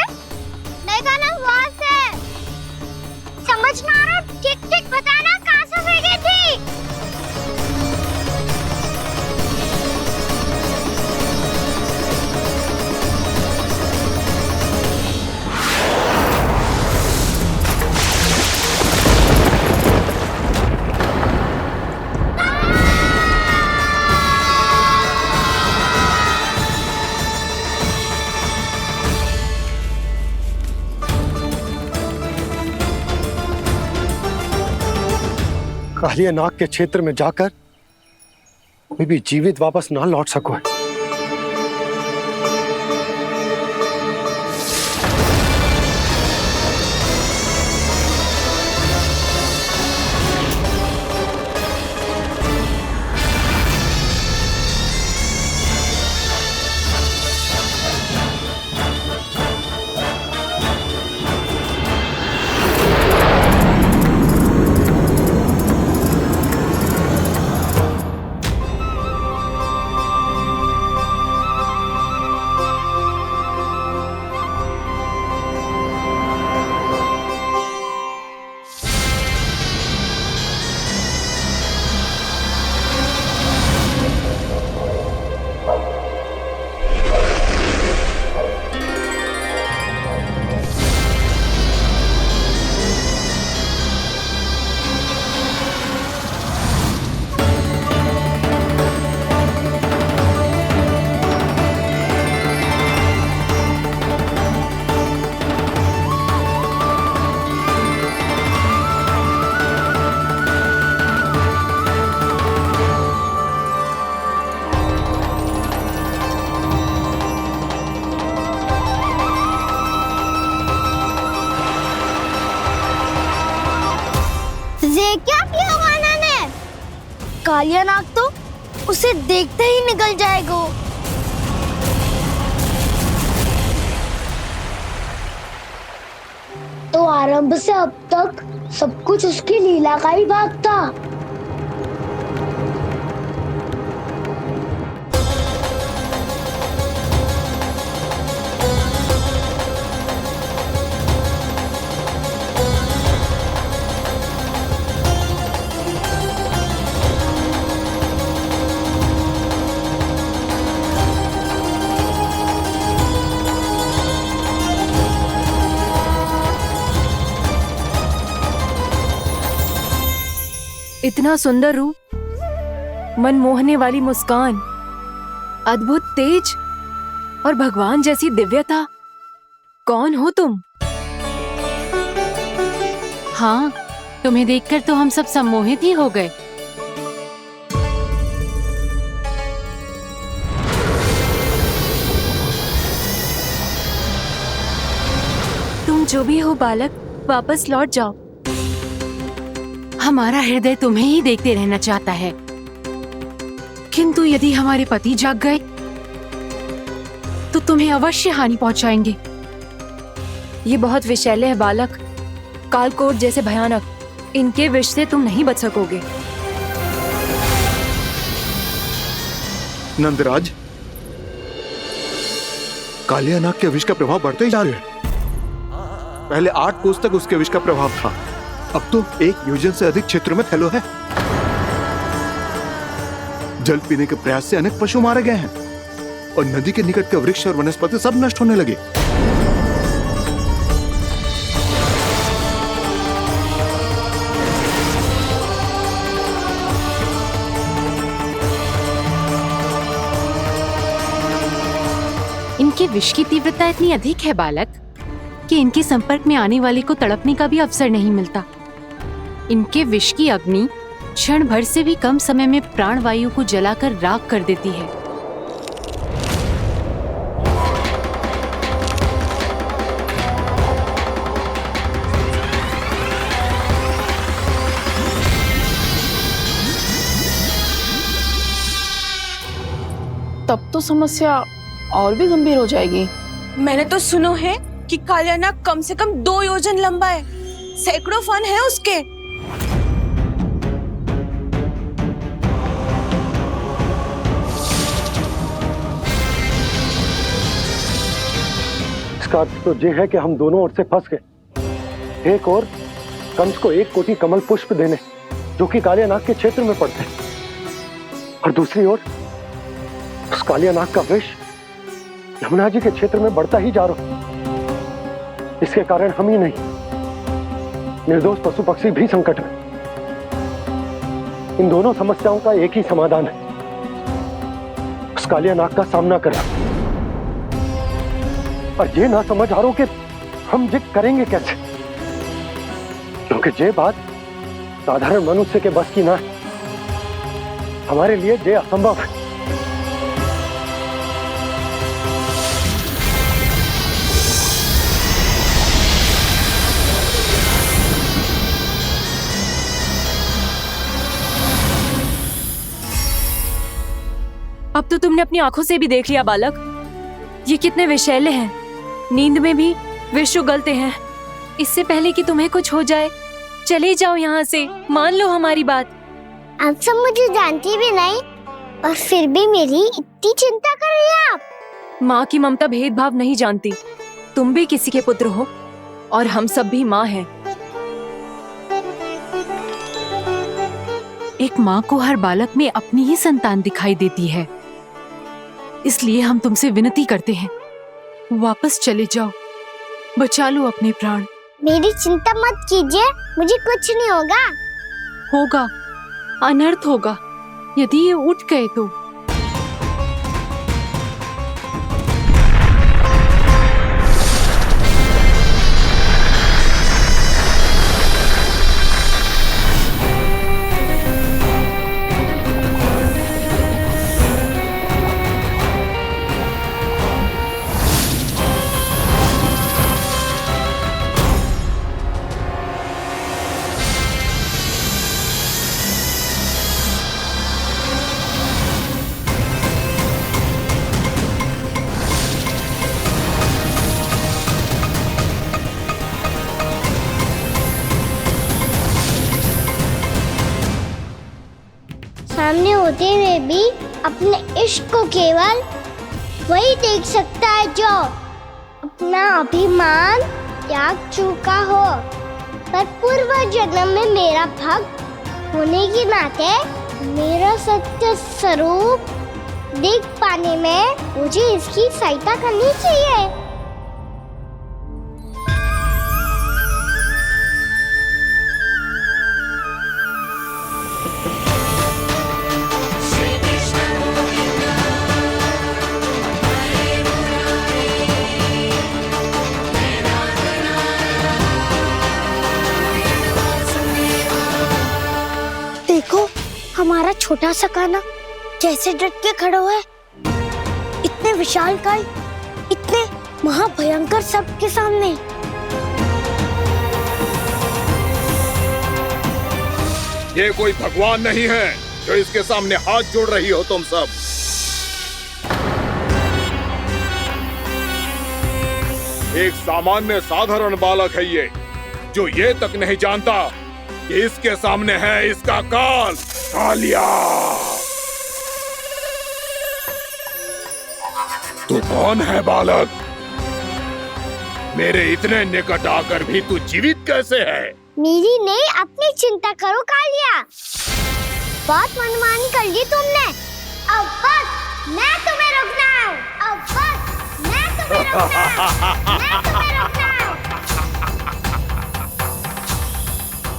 देखा ना वहाँ से। समझ ना आ रहा, ठीक ठीक बताना कहाँ से फेंकी थी? कालिया नाग के क्षेत्र में जाकर कोई भी जीवित वापस ना लौट सको। क्या किया वाना ने? कालिया नाग तो उसे देखते ही निकल जाएगा। तो आरंभ से अब तक सब कुछ उसकी लीला का ही भाग था। इतना सुंदर रूप, मन मोहने वाली मुस्कान, अद्भुत तेज और भगवान जैसी दिव्यता। कौन हो तुम? हाँ, तुम्हें देखकर तो हम सब सम्मोहित ही हो गए। तुम जो भी हो बालक, वापस लौट जाओ। हमारा हृदय तुम्हें ही देखते रहना चाहता है, किंतु यदि हमारे पति जाग गए तो तुम्हें अवश्य हानि पहुंचाएंगे। ये बहुत विषैले है बालक, कालकोट जैसे भयानक। इनके विष से तुम नहीं बच सकोगे। नंदराज, कालिया नाग के विष का प्रभाव बढ़ते ही जा रहा है। पहले 8 कोस तक उसके विष का प्रभाव था, अब तो 1 योजन से अधिक क्षेत्र में फैलो है। जल पीने के प्रयास से अनेक पशु मारे गए हैं और नदी के निकट के वृक्ष और वनस्पति सब नष्ट होने लगे। इनके विष की तीव्रता इतनी अधिक है बालक कि इनके संपर्क में आने वाले को तड़पने का भी अवसर नहीं मिलता। इनके विष की अग्नि क्षण भर से भी कम समय में प्राणवायु को जलाकर राख कर देती है। तब तो समस्या और भी गंभीर हो जाएगी। मैंने तो सुनो है कि कालिया नाग कम से कम 2 योजन लंबा है, सैकड़ों फन है उसके। इसका अर्थ तो ये है कि हम दोनों ओर से फंस गए। एक और कंस को 1 कोटि कमल पुष्प देने जो कि कालिया नाग के क्षेत्र में पड़ते हैं, और दूसरी ओर उस कालिया नाग का विष यमुना जी के क्षेत्र में बढ़ता ही जा रहा। इसके कारण हम ही नहीं, निर्दोष पशु पक्षी भी संकट में। इन दोनों समस्याओं का एक ही समाधान है, उस कालिया नाग का सामना करना। और ये ना समझ आ रहा कि हम ये करेंगे कैसे, क्योंकि ये बात साधारण मनुष्य के बस की ना है। हमारे लिए ये असंभव है। अब तो तुमने अपनी आंखों से भी देख लिया बालक, ये कितने विषैले हैं। नींद में भी विष उगलते हैं। इससे पहले कि तुम्हें कुछ हो जाए, चले जाओ यहाँ से, मान लो हमारी बात। आप सब मुझे जानती भी नहीं और फिर भी मेरी इतनी चिंता कर रही हैं आप। माँ की ममता भेदभाव नहीं जानती। तुम भी किसी के पुत्र हो और हम सब भी माँ हैं। एक माँ को हर बालक में अपनी ही संतान दिखाई देती है, इसलिए हम तुमसे विनती करते हैं, वापस चले जाओ, बचा लो अपने प्राण। मेरी चिंता मत कीजिए, मुझे कुछ नहीं होगा। होगा, अनर्थ होगा यदि ये उठ गए तो। सामने होते हुए भी अपने इश्क को केवल वही देख सकता है जो अपना अभिमान त्याग चुका हो। पर पूर्व जन्म में मेरा भक्त होने के नाते मेरा सत्य स्वरूप देख पाने में मुझे इसकी सहायता करनी चाहिए। हमारा छोटा सा कान्हा कैसे डट के खड़ा हुआ है इतने विशालकाय, इतने महाभयंकर सबके सामने। ये कोई भगवान नहीं है जो इसके सामने हाथ जोड़ रही हो तुम सब। एक सामान्य साधारण बालक है ये, जो ये तक नहीं जानता कि इसके सामने है इसका काल, कालिया। तू कौन है बालक? मेरे इतने निकट आकर भी तू जीवित कैसे है? मेरी नहीं, अपनी चिंता करो कालिया। बहुत मनमानी कर ली तुमने। अब बस मैं तुम्हें रोकना हूँ। अब बस मैं तुम्हें रोकना हूँ। मैं तुम्हें रोकना हूँ।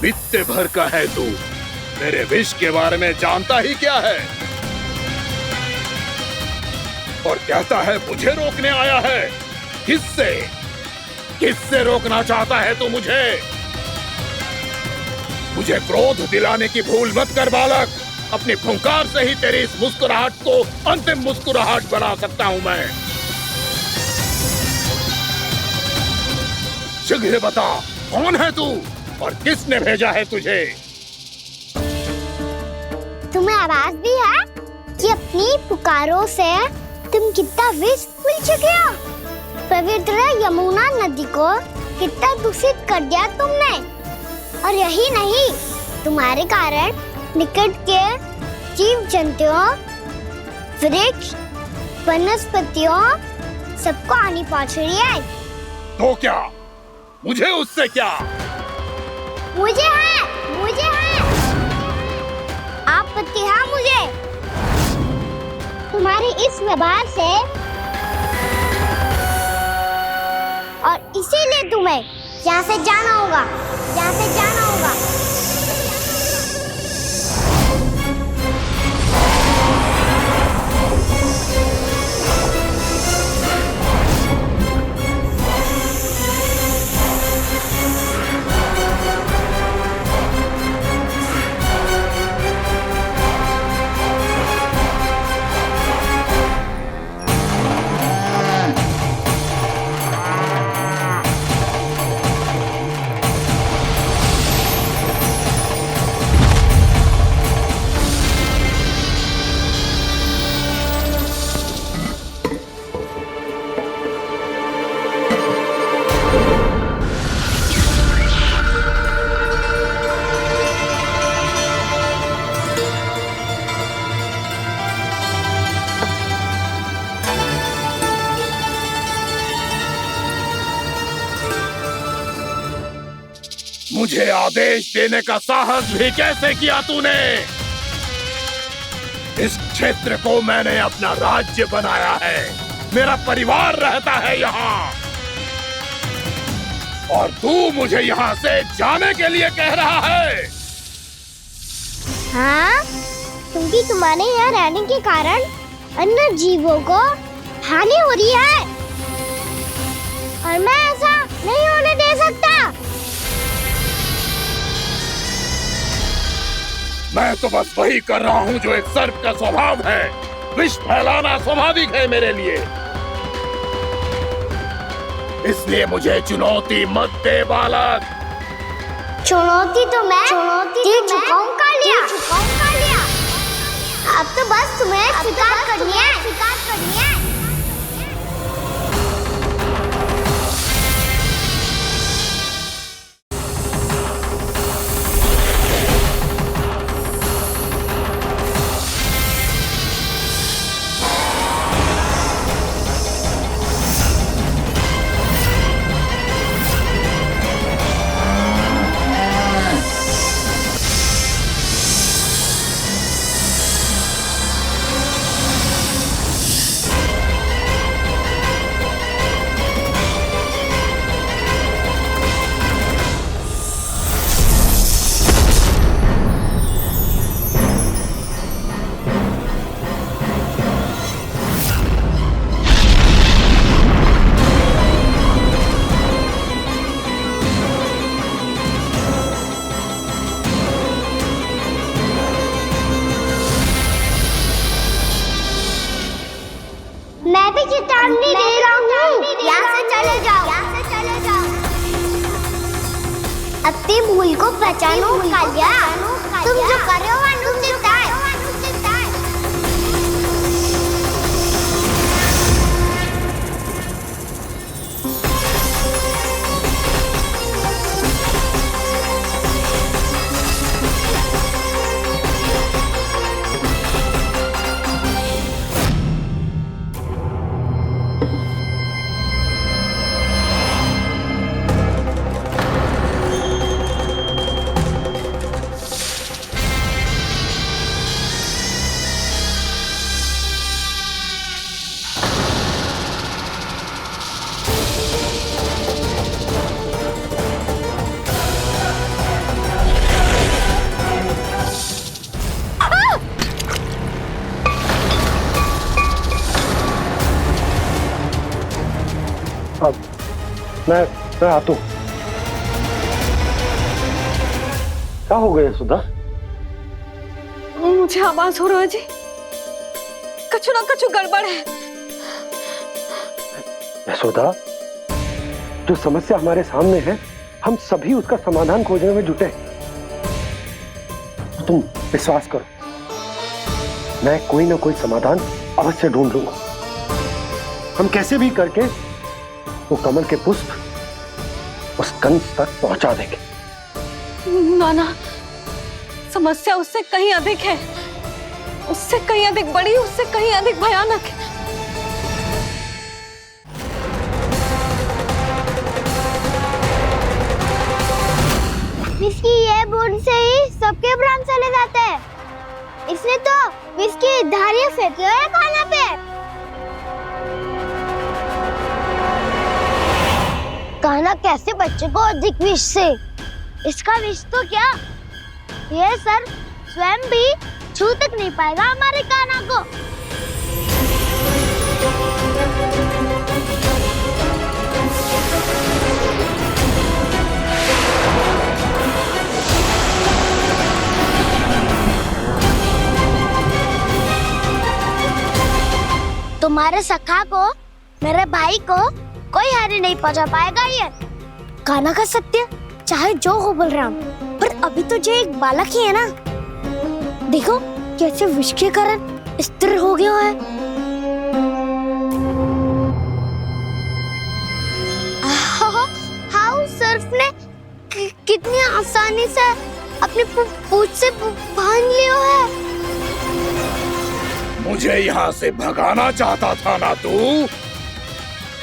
बित्ते भर का है तू, मेरे विष के बारे में जानता ही क्या है? और कहता है मुझे रोकने आया है। किससे? किससे रोकना चाहता है तू मुझे? मुझे क्रोध दिलाने की भूल मत कर बालक। अपनी फुंकार से ही तेरी इस मुस्कुराहट को अंतिम मुस्कुराहट बना सकता हूं मैं। शीघ्र बता, कौन है तू और किसने भेजा है तुझे? तुम्हें आवाज भी है कि अपनी पुकारों से तुम कितना विष मिल चुके हो। पवित्र यमुना नदी को कितना दूषित कर दिया तुमने। और यही नहीं, तुम्हारे कारण निकट के जीव जंतुओं, वृक्ष, वनस्पतियों सबको हानि पहुंच रही है। तो क्या? मुझे उससे क्या? मुझे है आपत्ति है मुझे तुम्हारी इस व्यवहार से, और इसीलिए तुम्हें यहाँ से जाना होगा। यहाँ से जाना होगा। मुझे आदेश देने का साहस भी कैसे किया तूने? इस क्षेत्र को मैंने अपना राज्य बनाया है। मेरा परिवार रहता है यहाँ, और तू मुझे यहाँ से जाने के लिए कह रहा है? हाँ, क्योंकि तुम्हारे यहाँ रहने के कारण अन्य जीवों को हानि हो रही है, और मैं ऐसा नहीं होने दे सकता। मैं तो बस वही कर रहा हूँ जो एक सर्प का स्वभाव है। विष फैलाना स्वाभाविक है मेरे लिए। इसलिए मुझे चुनौती मत दे बालक। चुनौती तो मैं दे चुका हूँ कालिया। अब तो बस तुम्हें स्वीकार करनी है। पहचानो कालिया, तुम जो कर रहे हो अनुचित है। मैं आता हूँ। क्या हो गया सुधा? मुझे आवाज हो रहा है जी, कछु ना कछु गड़बड़ है। यशोदा, जो समस्या हमारे सामने है, हम सभी उसका समाधान खोजने में जुटे। तुम विश्वास करो, मैं कोई ना कोई समाधान अवश्य ढूंढ लूंगा। हम कैसे भी करके वो कमल के पुष्प उस कंस तक पहुंचा देंगे। नाना, समस्या उससे कहीं अधिक है, उससे कहीं अधिक बड़ी, उससे कहीं अधिक भयानक है। विस्की ये बूंद से ही सबके प्राण चले जाते हैं। इसने तो विस्की धारियां फेंकी है खाना पे। कान्हा कैसे बच्चे को अधिक विष से? इसका विष तो क्या, ये सर स्वयं भी छू तक नहीं पाएगा हमारे कान्हा को। तुम्हारे सखा को, मेरे भाई को कोई हानि नहीं पहुंचा पाएगा। ये कान्हा का सत्य चाहे जो हो बलराम, पर अभी तो जो एक बालक ही है ना। देखो कैसे विष के कारण स्थिर हो गया है। हाउ सर्फ ने कितनी आसानी से अपनी पूंछ से बांध लिया है। मुझे यहाँ से भगाना चाहता था ना तू?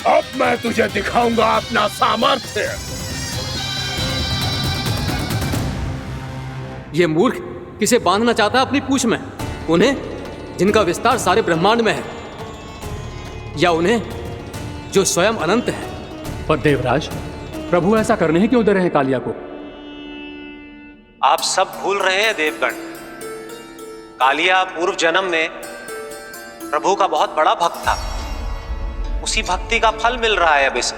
अब मैं तुझे दिखाऊंगा अपना सामर्थ्य। ये मूर्ख किसे बांधना चाहता है अपनी पूंछ में? उन्हें जिनका विस्तार सारे ब्रह्मांड में है, या उन्हें जो स्वयं अनंत है? पर देवराज, प्रभु ऐसा करने ही क्यों दे रहे हैं कालिया को? आप सब भूल रहे हैं देवगण, कालिया पूर्व जन्म में प्रभु का बहुत बड़ा भक्त था। उसी भक्ति का फल मिल रहा है अब इसे।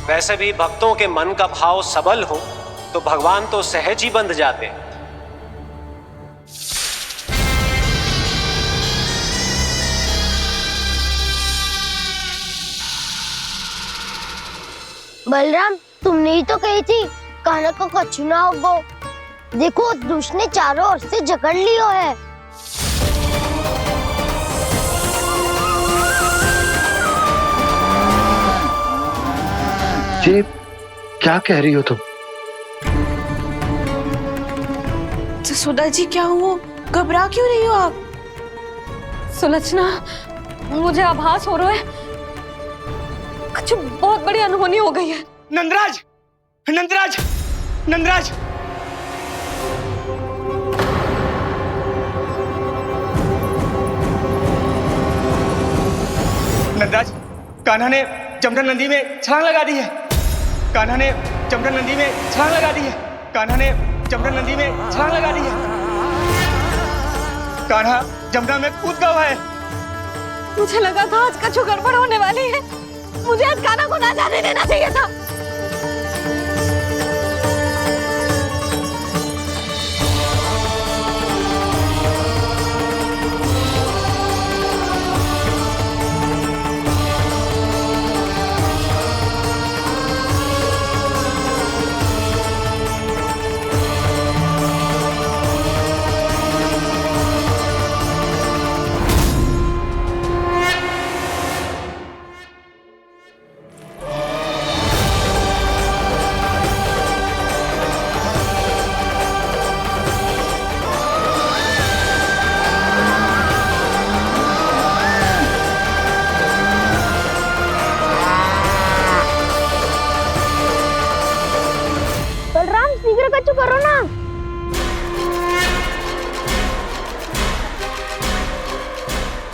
वैसे भी भक्तों के मन का भाव सबल हो तो भगवान तो सहज ही बंध जाते हैं। बलराम, तुमने ही तो कही थी कान्हा को कछु ना होगो। देखो दुष्ट ने चारों ओर से जकड़ लियो है। ये क्या कह रही हो तुम? सुधा जी, क्या हुआ? घबरा क्यों रही हो आप? सुलक्षणा, मुझे आभास हो रहा है कुछ बहुत बड़ी अनहोनी हो गई है। नंदराज, नंदराज, नंदराज! नंदराज, कान्हा ने जमुना नदी में छलांग लगा दी है। कान्हा ने जमुना नदी में छलांग लगा दी है। कान्हा ने जमुना नदी में छलांग लगा दी है। कान्हा जमुना में कूद गया है। मुझे लगा था आज कछु गड़बड़ होने वाली है। मुझे आज कान्हा को ना जाने देना चाहिए था।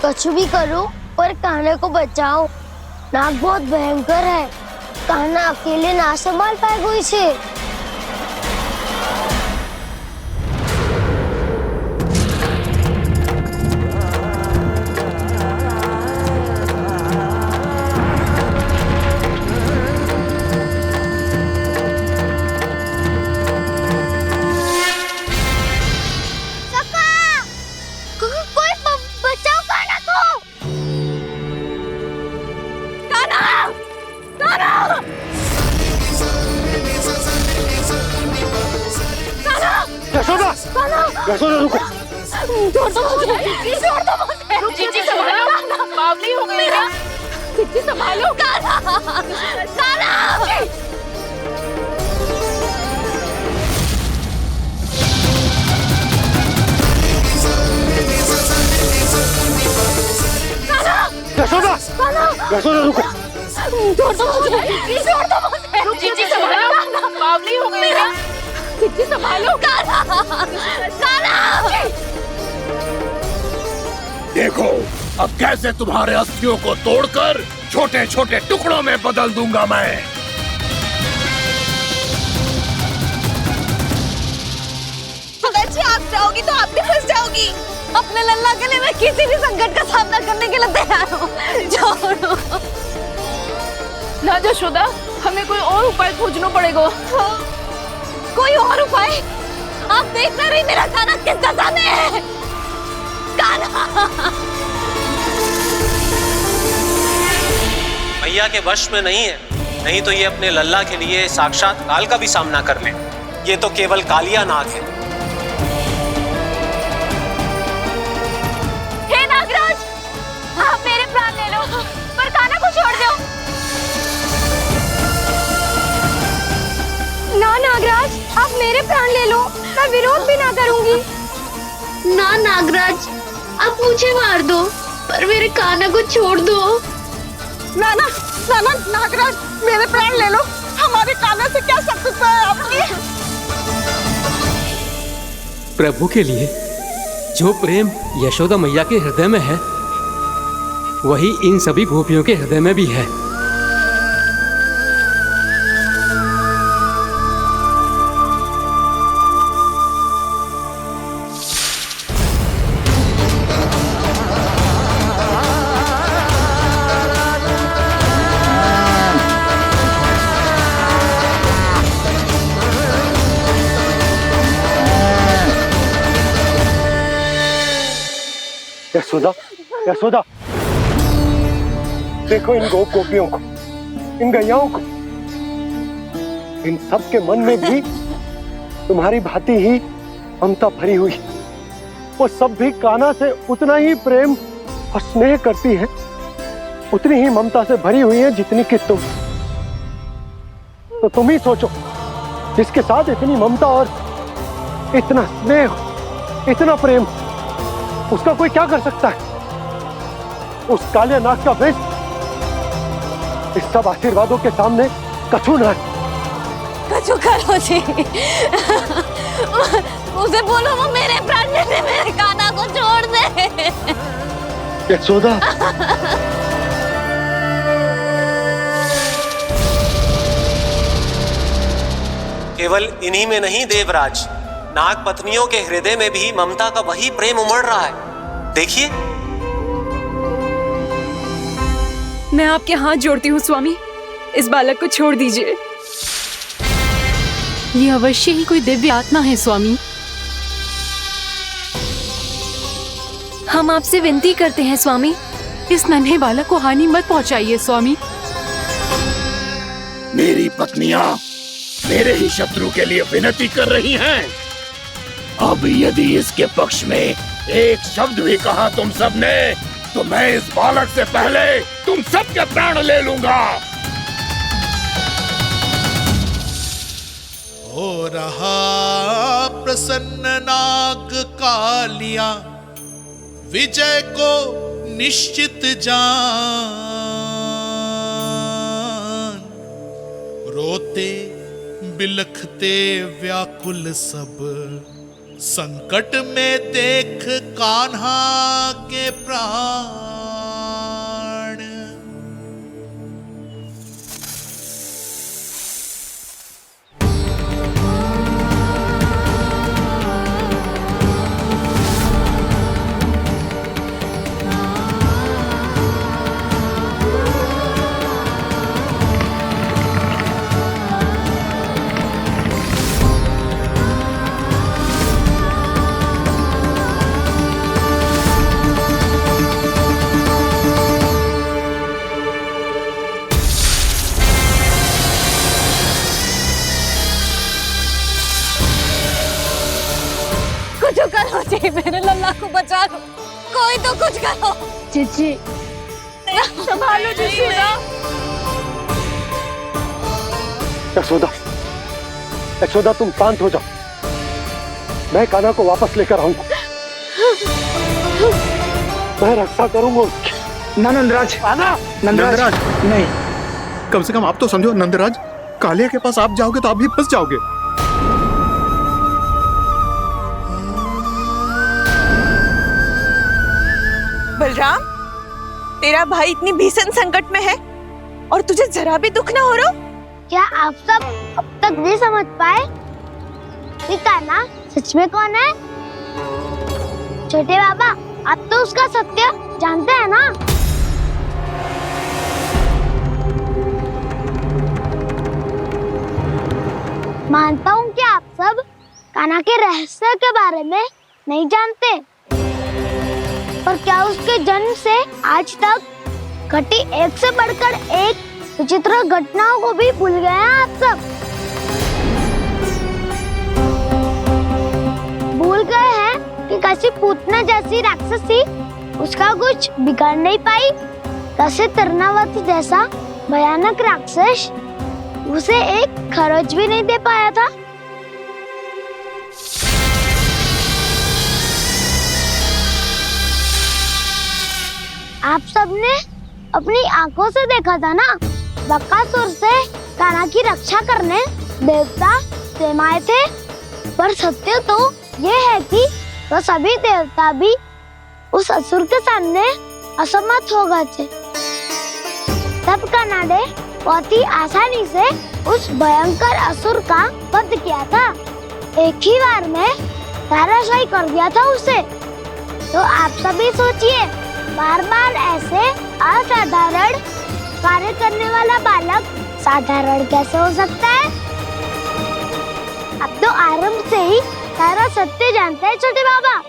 कुछ भी करो पर कान्हा को बचाओ। नाग बहुत भयंकर है, कान्हा अकेले ना संभाल पाएगा इसे। यशोदा, यशोदा रुको। छोड़ दो मुझे, छोड़ दो मुझे। जीजी संभालो, बावली हो गई क्या? जीजी संभालो। कान्हा, कान्हा। यशोदा, यशोदा रुको। छोड़ दो मुझे, छोड़ दो मुझे। जीजी संभालो, बावली हो गई क्या? जीजी संभालो। कान्हा, कान्हा। देखो अब कैसे तुम्हारे अस्थियों को तोड़कर छोटे छोटे टुकड़ों में बदल दूंगा मैं। अगर जी आप जाओगी तो आप भी फंस जाओगी। अपने लल्ला के लिए मैं किसी भी संकट का सामना करने के लिए तैयार हूँ। छोड़ो ना यशोदा, हमें कोई और उपाय खोजना पड़ेगा। कोई और उपाय? आप देख ना रही मेरा कान्हा किस दशा में है। कान्हा मैया के वश में नहीं है, नहीं तो ये अपने लल्ला के लिए साक्षात काल का भी सामना कर ले। ये तो केवल कालिया नाग है। हे नागराज, आप मेरे प्राण ले लो पर कान्हा को छोड़ दो। ना नागराज, आप मेरे प्राण ले लो, मैं विरोध भी ना करूंगी। ना नागराज, आप मुझे मार दो पर मेरे कान्हा को छोड़ दो। ना ना ना ना नागराज, मेरे प्राण ले लो, हमारे कान्हा से क्या शत्रुता है आपकी? प्रभु के लिए जो प्रेम यशोदा मैया के हृदय में है, वही इन सभी गोपियों के हृदय में भी है। यशोदा, यशोदा, देखो इन गोपियों को, इन गैयाओं को। इन सब के मन में भी तुम्हारी भांति ही ममता भरी हुई। वो सब भी कान्हा से उतना ही प्रेम और स्नेह करती है, उतनी ही ममता से भरी हुई है जितनी कि तुम। तो तुम ही सोचो, जिसके साथ इतनी ममता और इतना स्नेह, इतना प्रेम, उसका कोई क्या कर सकता है? उस कालिया नाग का वेश इस सब आशीर्वादों के सामने कछु न है। कछु करो जी। उसे बोलो वो मेरे प्राण ले ले, मेरे कान्हा को छोड़ दे। यशोदा, केवल इन्हीं में नहीं देवराज, नाग पत्नियों के हृदय में भी ममता का वही प्रेम उमड़ रहा है। देखिए। मैं आपके हाथ जोड़ती हूँ स्वामी, इस बालक को छोड़ दीजिए। ये अवश्य ही कोई दिव्य आत्मा है स्वामी। हम आपसे विनती करते हैं स्वामी, इस नन्हे बालक को हानि मत पहुंचाइए स्वामी। मेरी पत्नियां मेरे ही शत्रु के लिए विनती कर रही हैं। अब यदि इसके पक्ष में एक शब्द भी कहा तुम सबने, तो मैं इस बालक से पहले तुम सबके प्राण ले लूंगा। हो रहा प्रसन्न नाग कालिया, विजय को निश्चित जान। रोते बिलखते व्याकुल सब, संकट में देख कान्हा के प्राण। कुछ करो जी, मेरे लल्ला को बचा लो, कोई तो कुछ करो। जीजी संभालो जीजी। यशोदा, यशोदा तुम शांत हो जाओ, मैं कान्हा को वापस लेकर आऊंगा, मैं रक्षा करूंगा उसकी। ना नंदराज, नंदराज नहीं, कम से कम आप तो समझो नंदराज, कालिया के पास आप जाओगे तो आप भी फंस जाओगे। बलराम, तेरा भाई इतनी भीषण संकट में है और तुझे जरा भी दुख ना हो रहा? क्या आप सब अब तक नहीं समझ पाए कि कान्हा सच में कौन है? छोटे बाबा, आप तो उसका सत्य जानते हैं ना? मानता हूँ कि आप सब कान्हा के रहस्य के बारे में नहीं जानते, पर क्या उसके जन्म से आज तक घटी एक से बढ़कर एक विचित्र घटनाओं को भी भूल गए हैं आप सब? भूल गए हैं कि कैसी पूतना जैसी राक्षसी उसका कुछ बिगाड़ नहीं पाई, कैसे तरनावती जैसा भयानक राक्षस उसे एक खरोच भी नहीं दे पाया था। आप सबने अपनी आंखों से देखा था ना, बकासुर से कान्हा की रक्षा करने देवता स्वयं आए थे, पर सत्य तो ये है कि वो सभी देवता भी उस असुर के सामने असमर्थ हो गए थे। तब कान्हा ने बहुत ही आसानी से उस भयंकर असुर का वध किया था, एक ही बार में धराशायी कर दिया था उसे। तो आप सभी सोचिए, बार बार ऐसे असाधारण कार्य करने वाला बालक साधारण कैसे हो सकता है? अब तो आरंभ से ही सारा सत्य जानते हैं छोटे बाबा।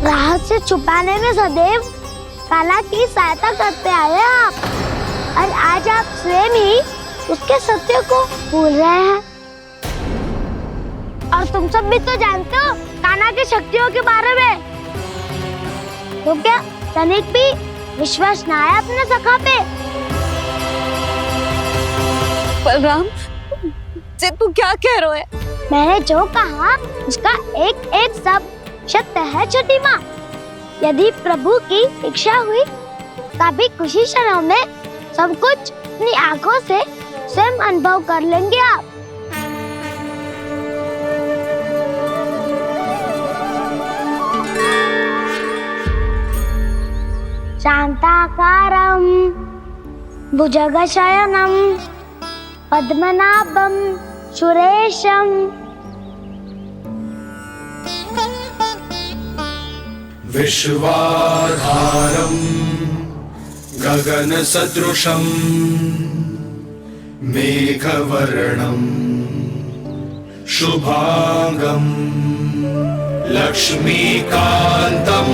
रहस्य छुपाने में सदैव कान्हा की सहायता करते आए हैं आप, और आज आप स्वयं ही उसके सत्य को भूल रहे हैं। और तुम सब भी तो जानते हो कान्हा की शक्तियों के बारे में, तो क्या तनिक भी विश्वास ना है अपने सखा पे? बलराम, तू क्या कह रहे है? मैंने जो कहा उसका एक एक शब्द सत्य है छोटी माँ। यदि प्रभु की इच्छा हुई तभी कुछ ही क्षणों में सब कुछ अपनी आंखों से स्वयं अनुभव कर लेंगे आप। शांताकारं भुजगशयनं पद्मनाभं सुरेशं विश्वाधारं गगनसदृशं मेघवर्णं शुभांगं लक्ष्मीकान्तं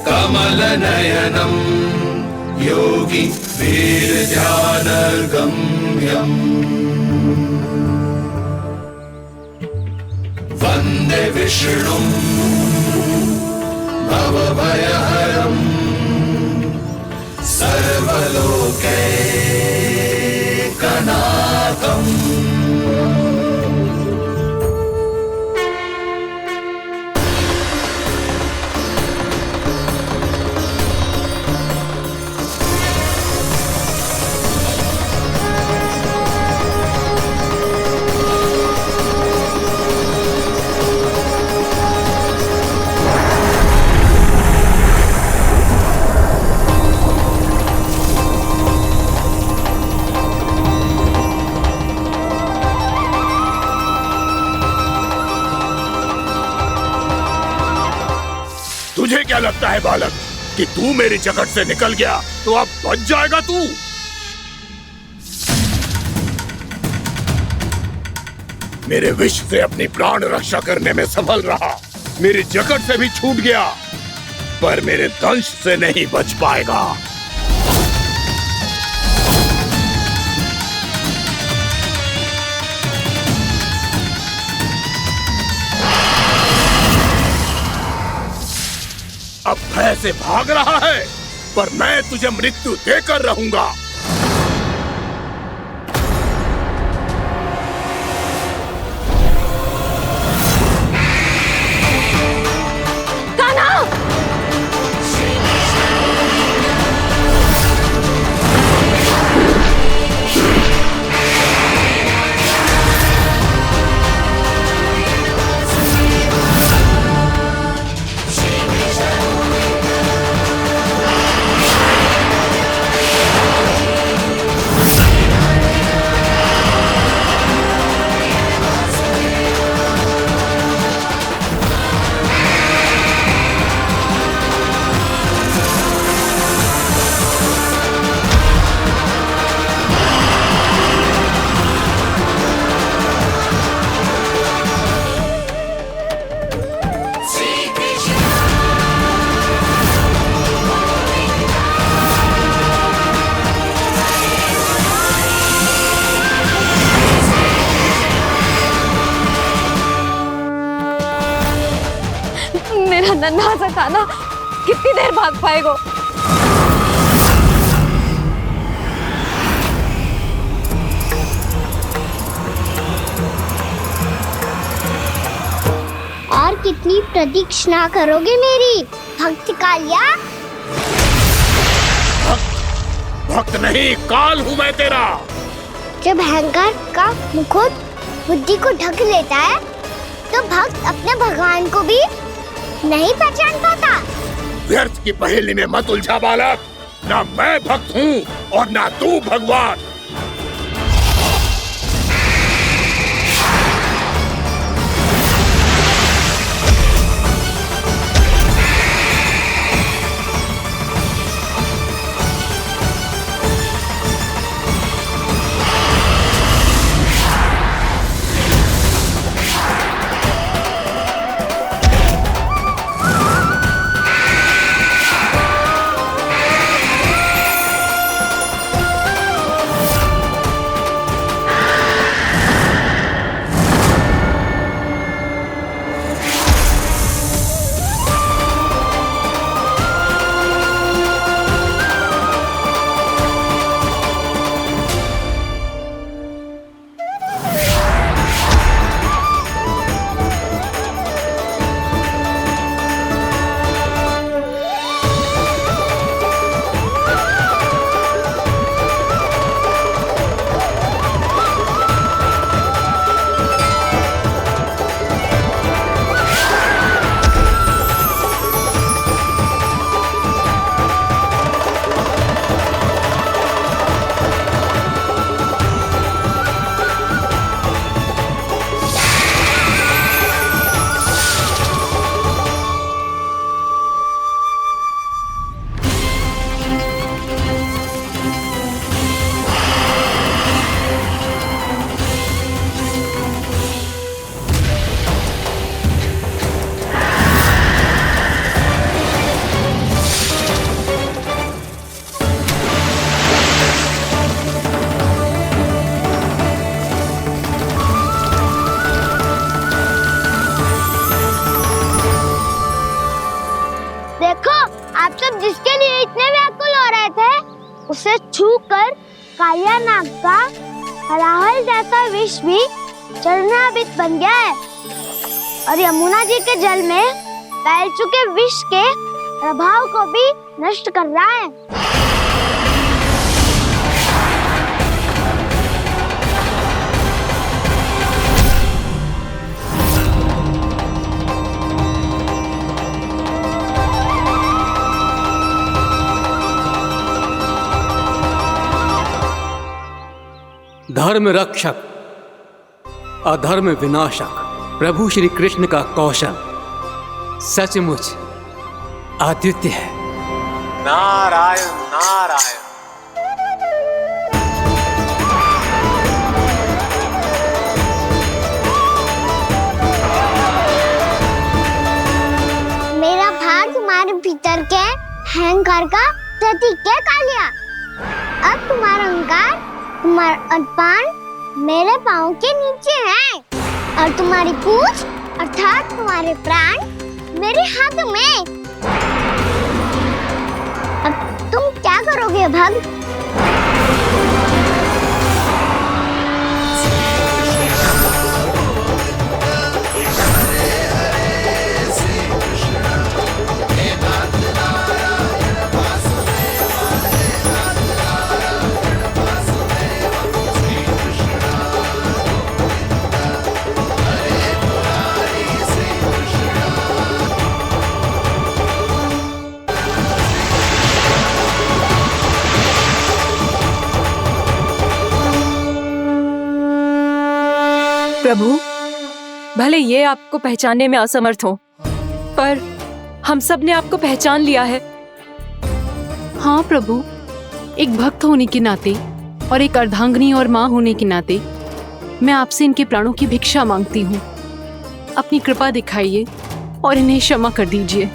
कमलनयनं योगी वीरध्यानगम्यं वन्दे विष्णुं भवभयहरं सर्वलोकैकनाथम्। क्या लगता है बालक कि तू मेरी जगत से निकल गया तो अब बच जाएगा तू? मेरे विष से अपनी प्राण रक्षा करने में सफल रहा, मेरी जगत से भी छूट गया, पर मेरे दंश से नहीं बच पाएगा। अब भय से भाग रहा है, पर मैं तुझे मृत्यु देकर रहूंगा। मेरा नन्हा सा कान्हा कितनी देर भाग पाएगा? और कितनी प्रतीक्षा करोगे मेरी भक्त कालिया? भक्त नहीं, काल हूं मैं तेरा। जब अहंकार का मुकुट बुद्धि को ढक लेता है तो भक्त अपने भगवान को भी नहीं पहचान पाता। व्यर्थ की पहेली में मत उलझा बालक, ना मैं भक्त हूँ और ना तू भगवान। जिसके लिए इतने व्याकुल हो रहे थे, उसे छूकर कालिया नाग का हलाहल जैसा विष भी चरणामृत बन गया है और यमुना जी के जल में फैल चुके विष के प्रभाव को भी नष्ट कर रहा है। धर्म रक्षक अधर्म विनाशक प्रभु श्री कृष्ण का कौशल सचमुच अद्वितीय है। नारायण नारायण। मेरा भाग तुम्हारे भीतर के अहंकार का प्रतीक है कालिया। अब तुम्हारा अहंकार, तुम्हारा अनपान मेरे पाँव के नीचे है और तुम्हारी पूंछ अर्थात तुम्हारे प्राण मेरे हाथ में। अब तुम क्या करोगे भग? प्रभु, भले ये आपको पहचानने में असमर्थ हो, पर हम सब ने आपको पहचान लिया है। हाँ प्रभु, एक भक्त होने के नाते और एक अर्धांगिनी और माँ होने के नाते मैं आपसे इनके प्राणों की भिक्षा मांगती हूँ। अपनी कृपा दिखाइए और इन्हें क्षमा कर दीजिए।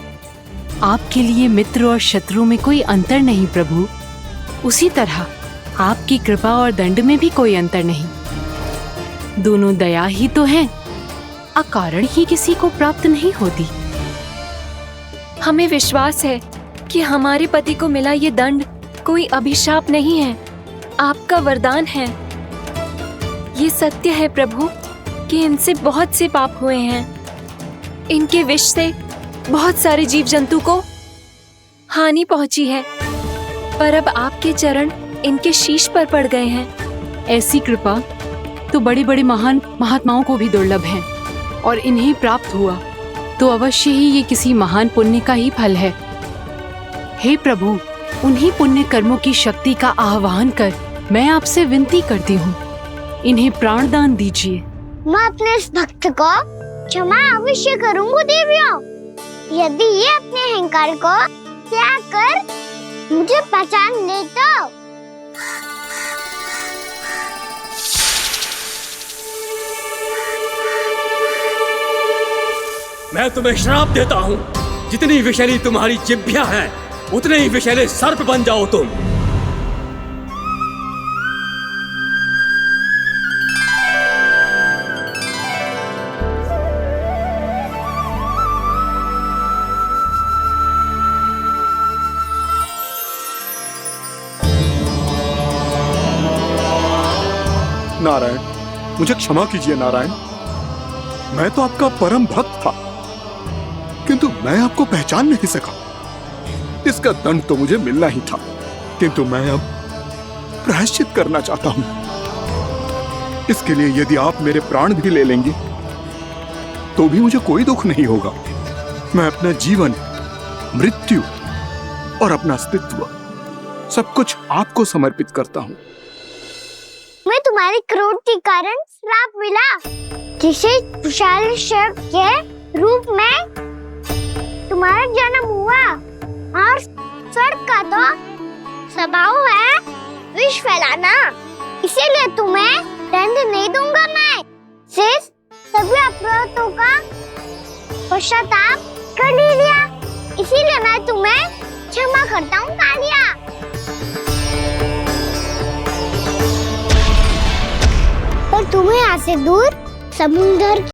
आपके लिए मित्र और शत्रु में कोई अंतर नहीं प्रभु। उसी तरह आपकी कृपा और दंड में भी कोई अंतर नहीं। दोनों दया ही तो हैं, अकारण ही किसी को प्राप्त नहीं होती। हमें विश्वास है कि हमारे पति को मिला ये दंड कोई अभिशाप नहीं है, आपका वरदान है। ये सत्य है प्रभु कि इनसे बहुत से पाप हुए हैं। इनके विष से बहुत सारे जीव जंतु को हानि पहुंची है, पर अब आपके चरण इनके शीश पर पड़ गए हैं। ऐसी कृपा तो बड़े बड़े महान महात्माओं को भी दुर्लभ है, और इन्हें प्राप्त हुआ तो अवश्य ही ये किसी महान पुण्य का ही फल है। हे प्रभु, उन्हीं पुण्य कर्मों की शक्ति का आह्वान कर मैं आपसे विनती करती हूँ, इन्हें प्राण दान दीजिए। मैं अपने इस भक्त को क्षमा अवश्य करूँगा देवियों, यदि ये अपने अहंकार को त्याग कर मुझे पहचान ले तो। मैं तुम्हें श्राप देता हूँ, जितनी विषैली तुम्हारी जिह्वा है उतने ही विषैले सर्प बन जाओ तुम। नारायण, मुझे क्षमा कीजिए नारायण। मैं तो आपका परम भक्त था, किंतु मैं आपको पहचान नहीं सका। इसका दंड तो मुझे मिलना ही था, किंतु मैं अब प्रायश्चित करना चाहता हूं। इसके लिए यदि आप मेरे प्राण भी ले लेंगे तो भी मुझे कोई दुख नहीं होगा। मैं अपना जीवन, मृत्यु और अपना अस्तित्व सब कुछ आपको समर्पित करता हूं। मैं तुम्हारे क्रोध के कारण श्राप मिला, जिसे विशाल सर्प के रूप में तुम्हारा जन्म हुआ, और सर्प का तो स्वभाव है विष फैलाना। इसीलिए तुम्हें दंड नहीं दूंगा मैं। शेष सभी अपराधों का पश्चाताप कर लिया, इसीलिए मैं तुम्हें क्षमा करता हूँ कालिया। पर तुम्हें यहाँ से दूर समुद्र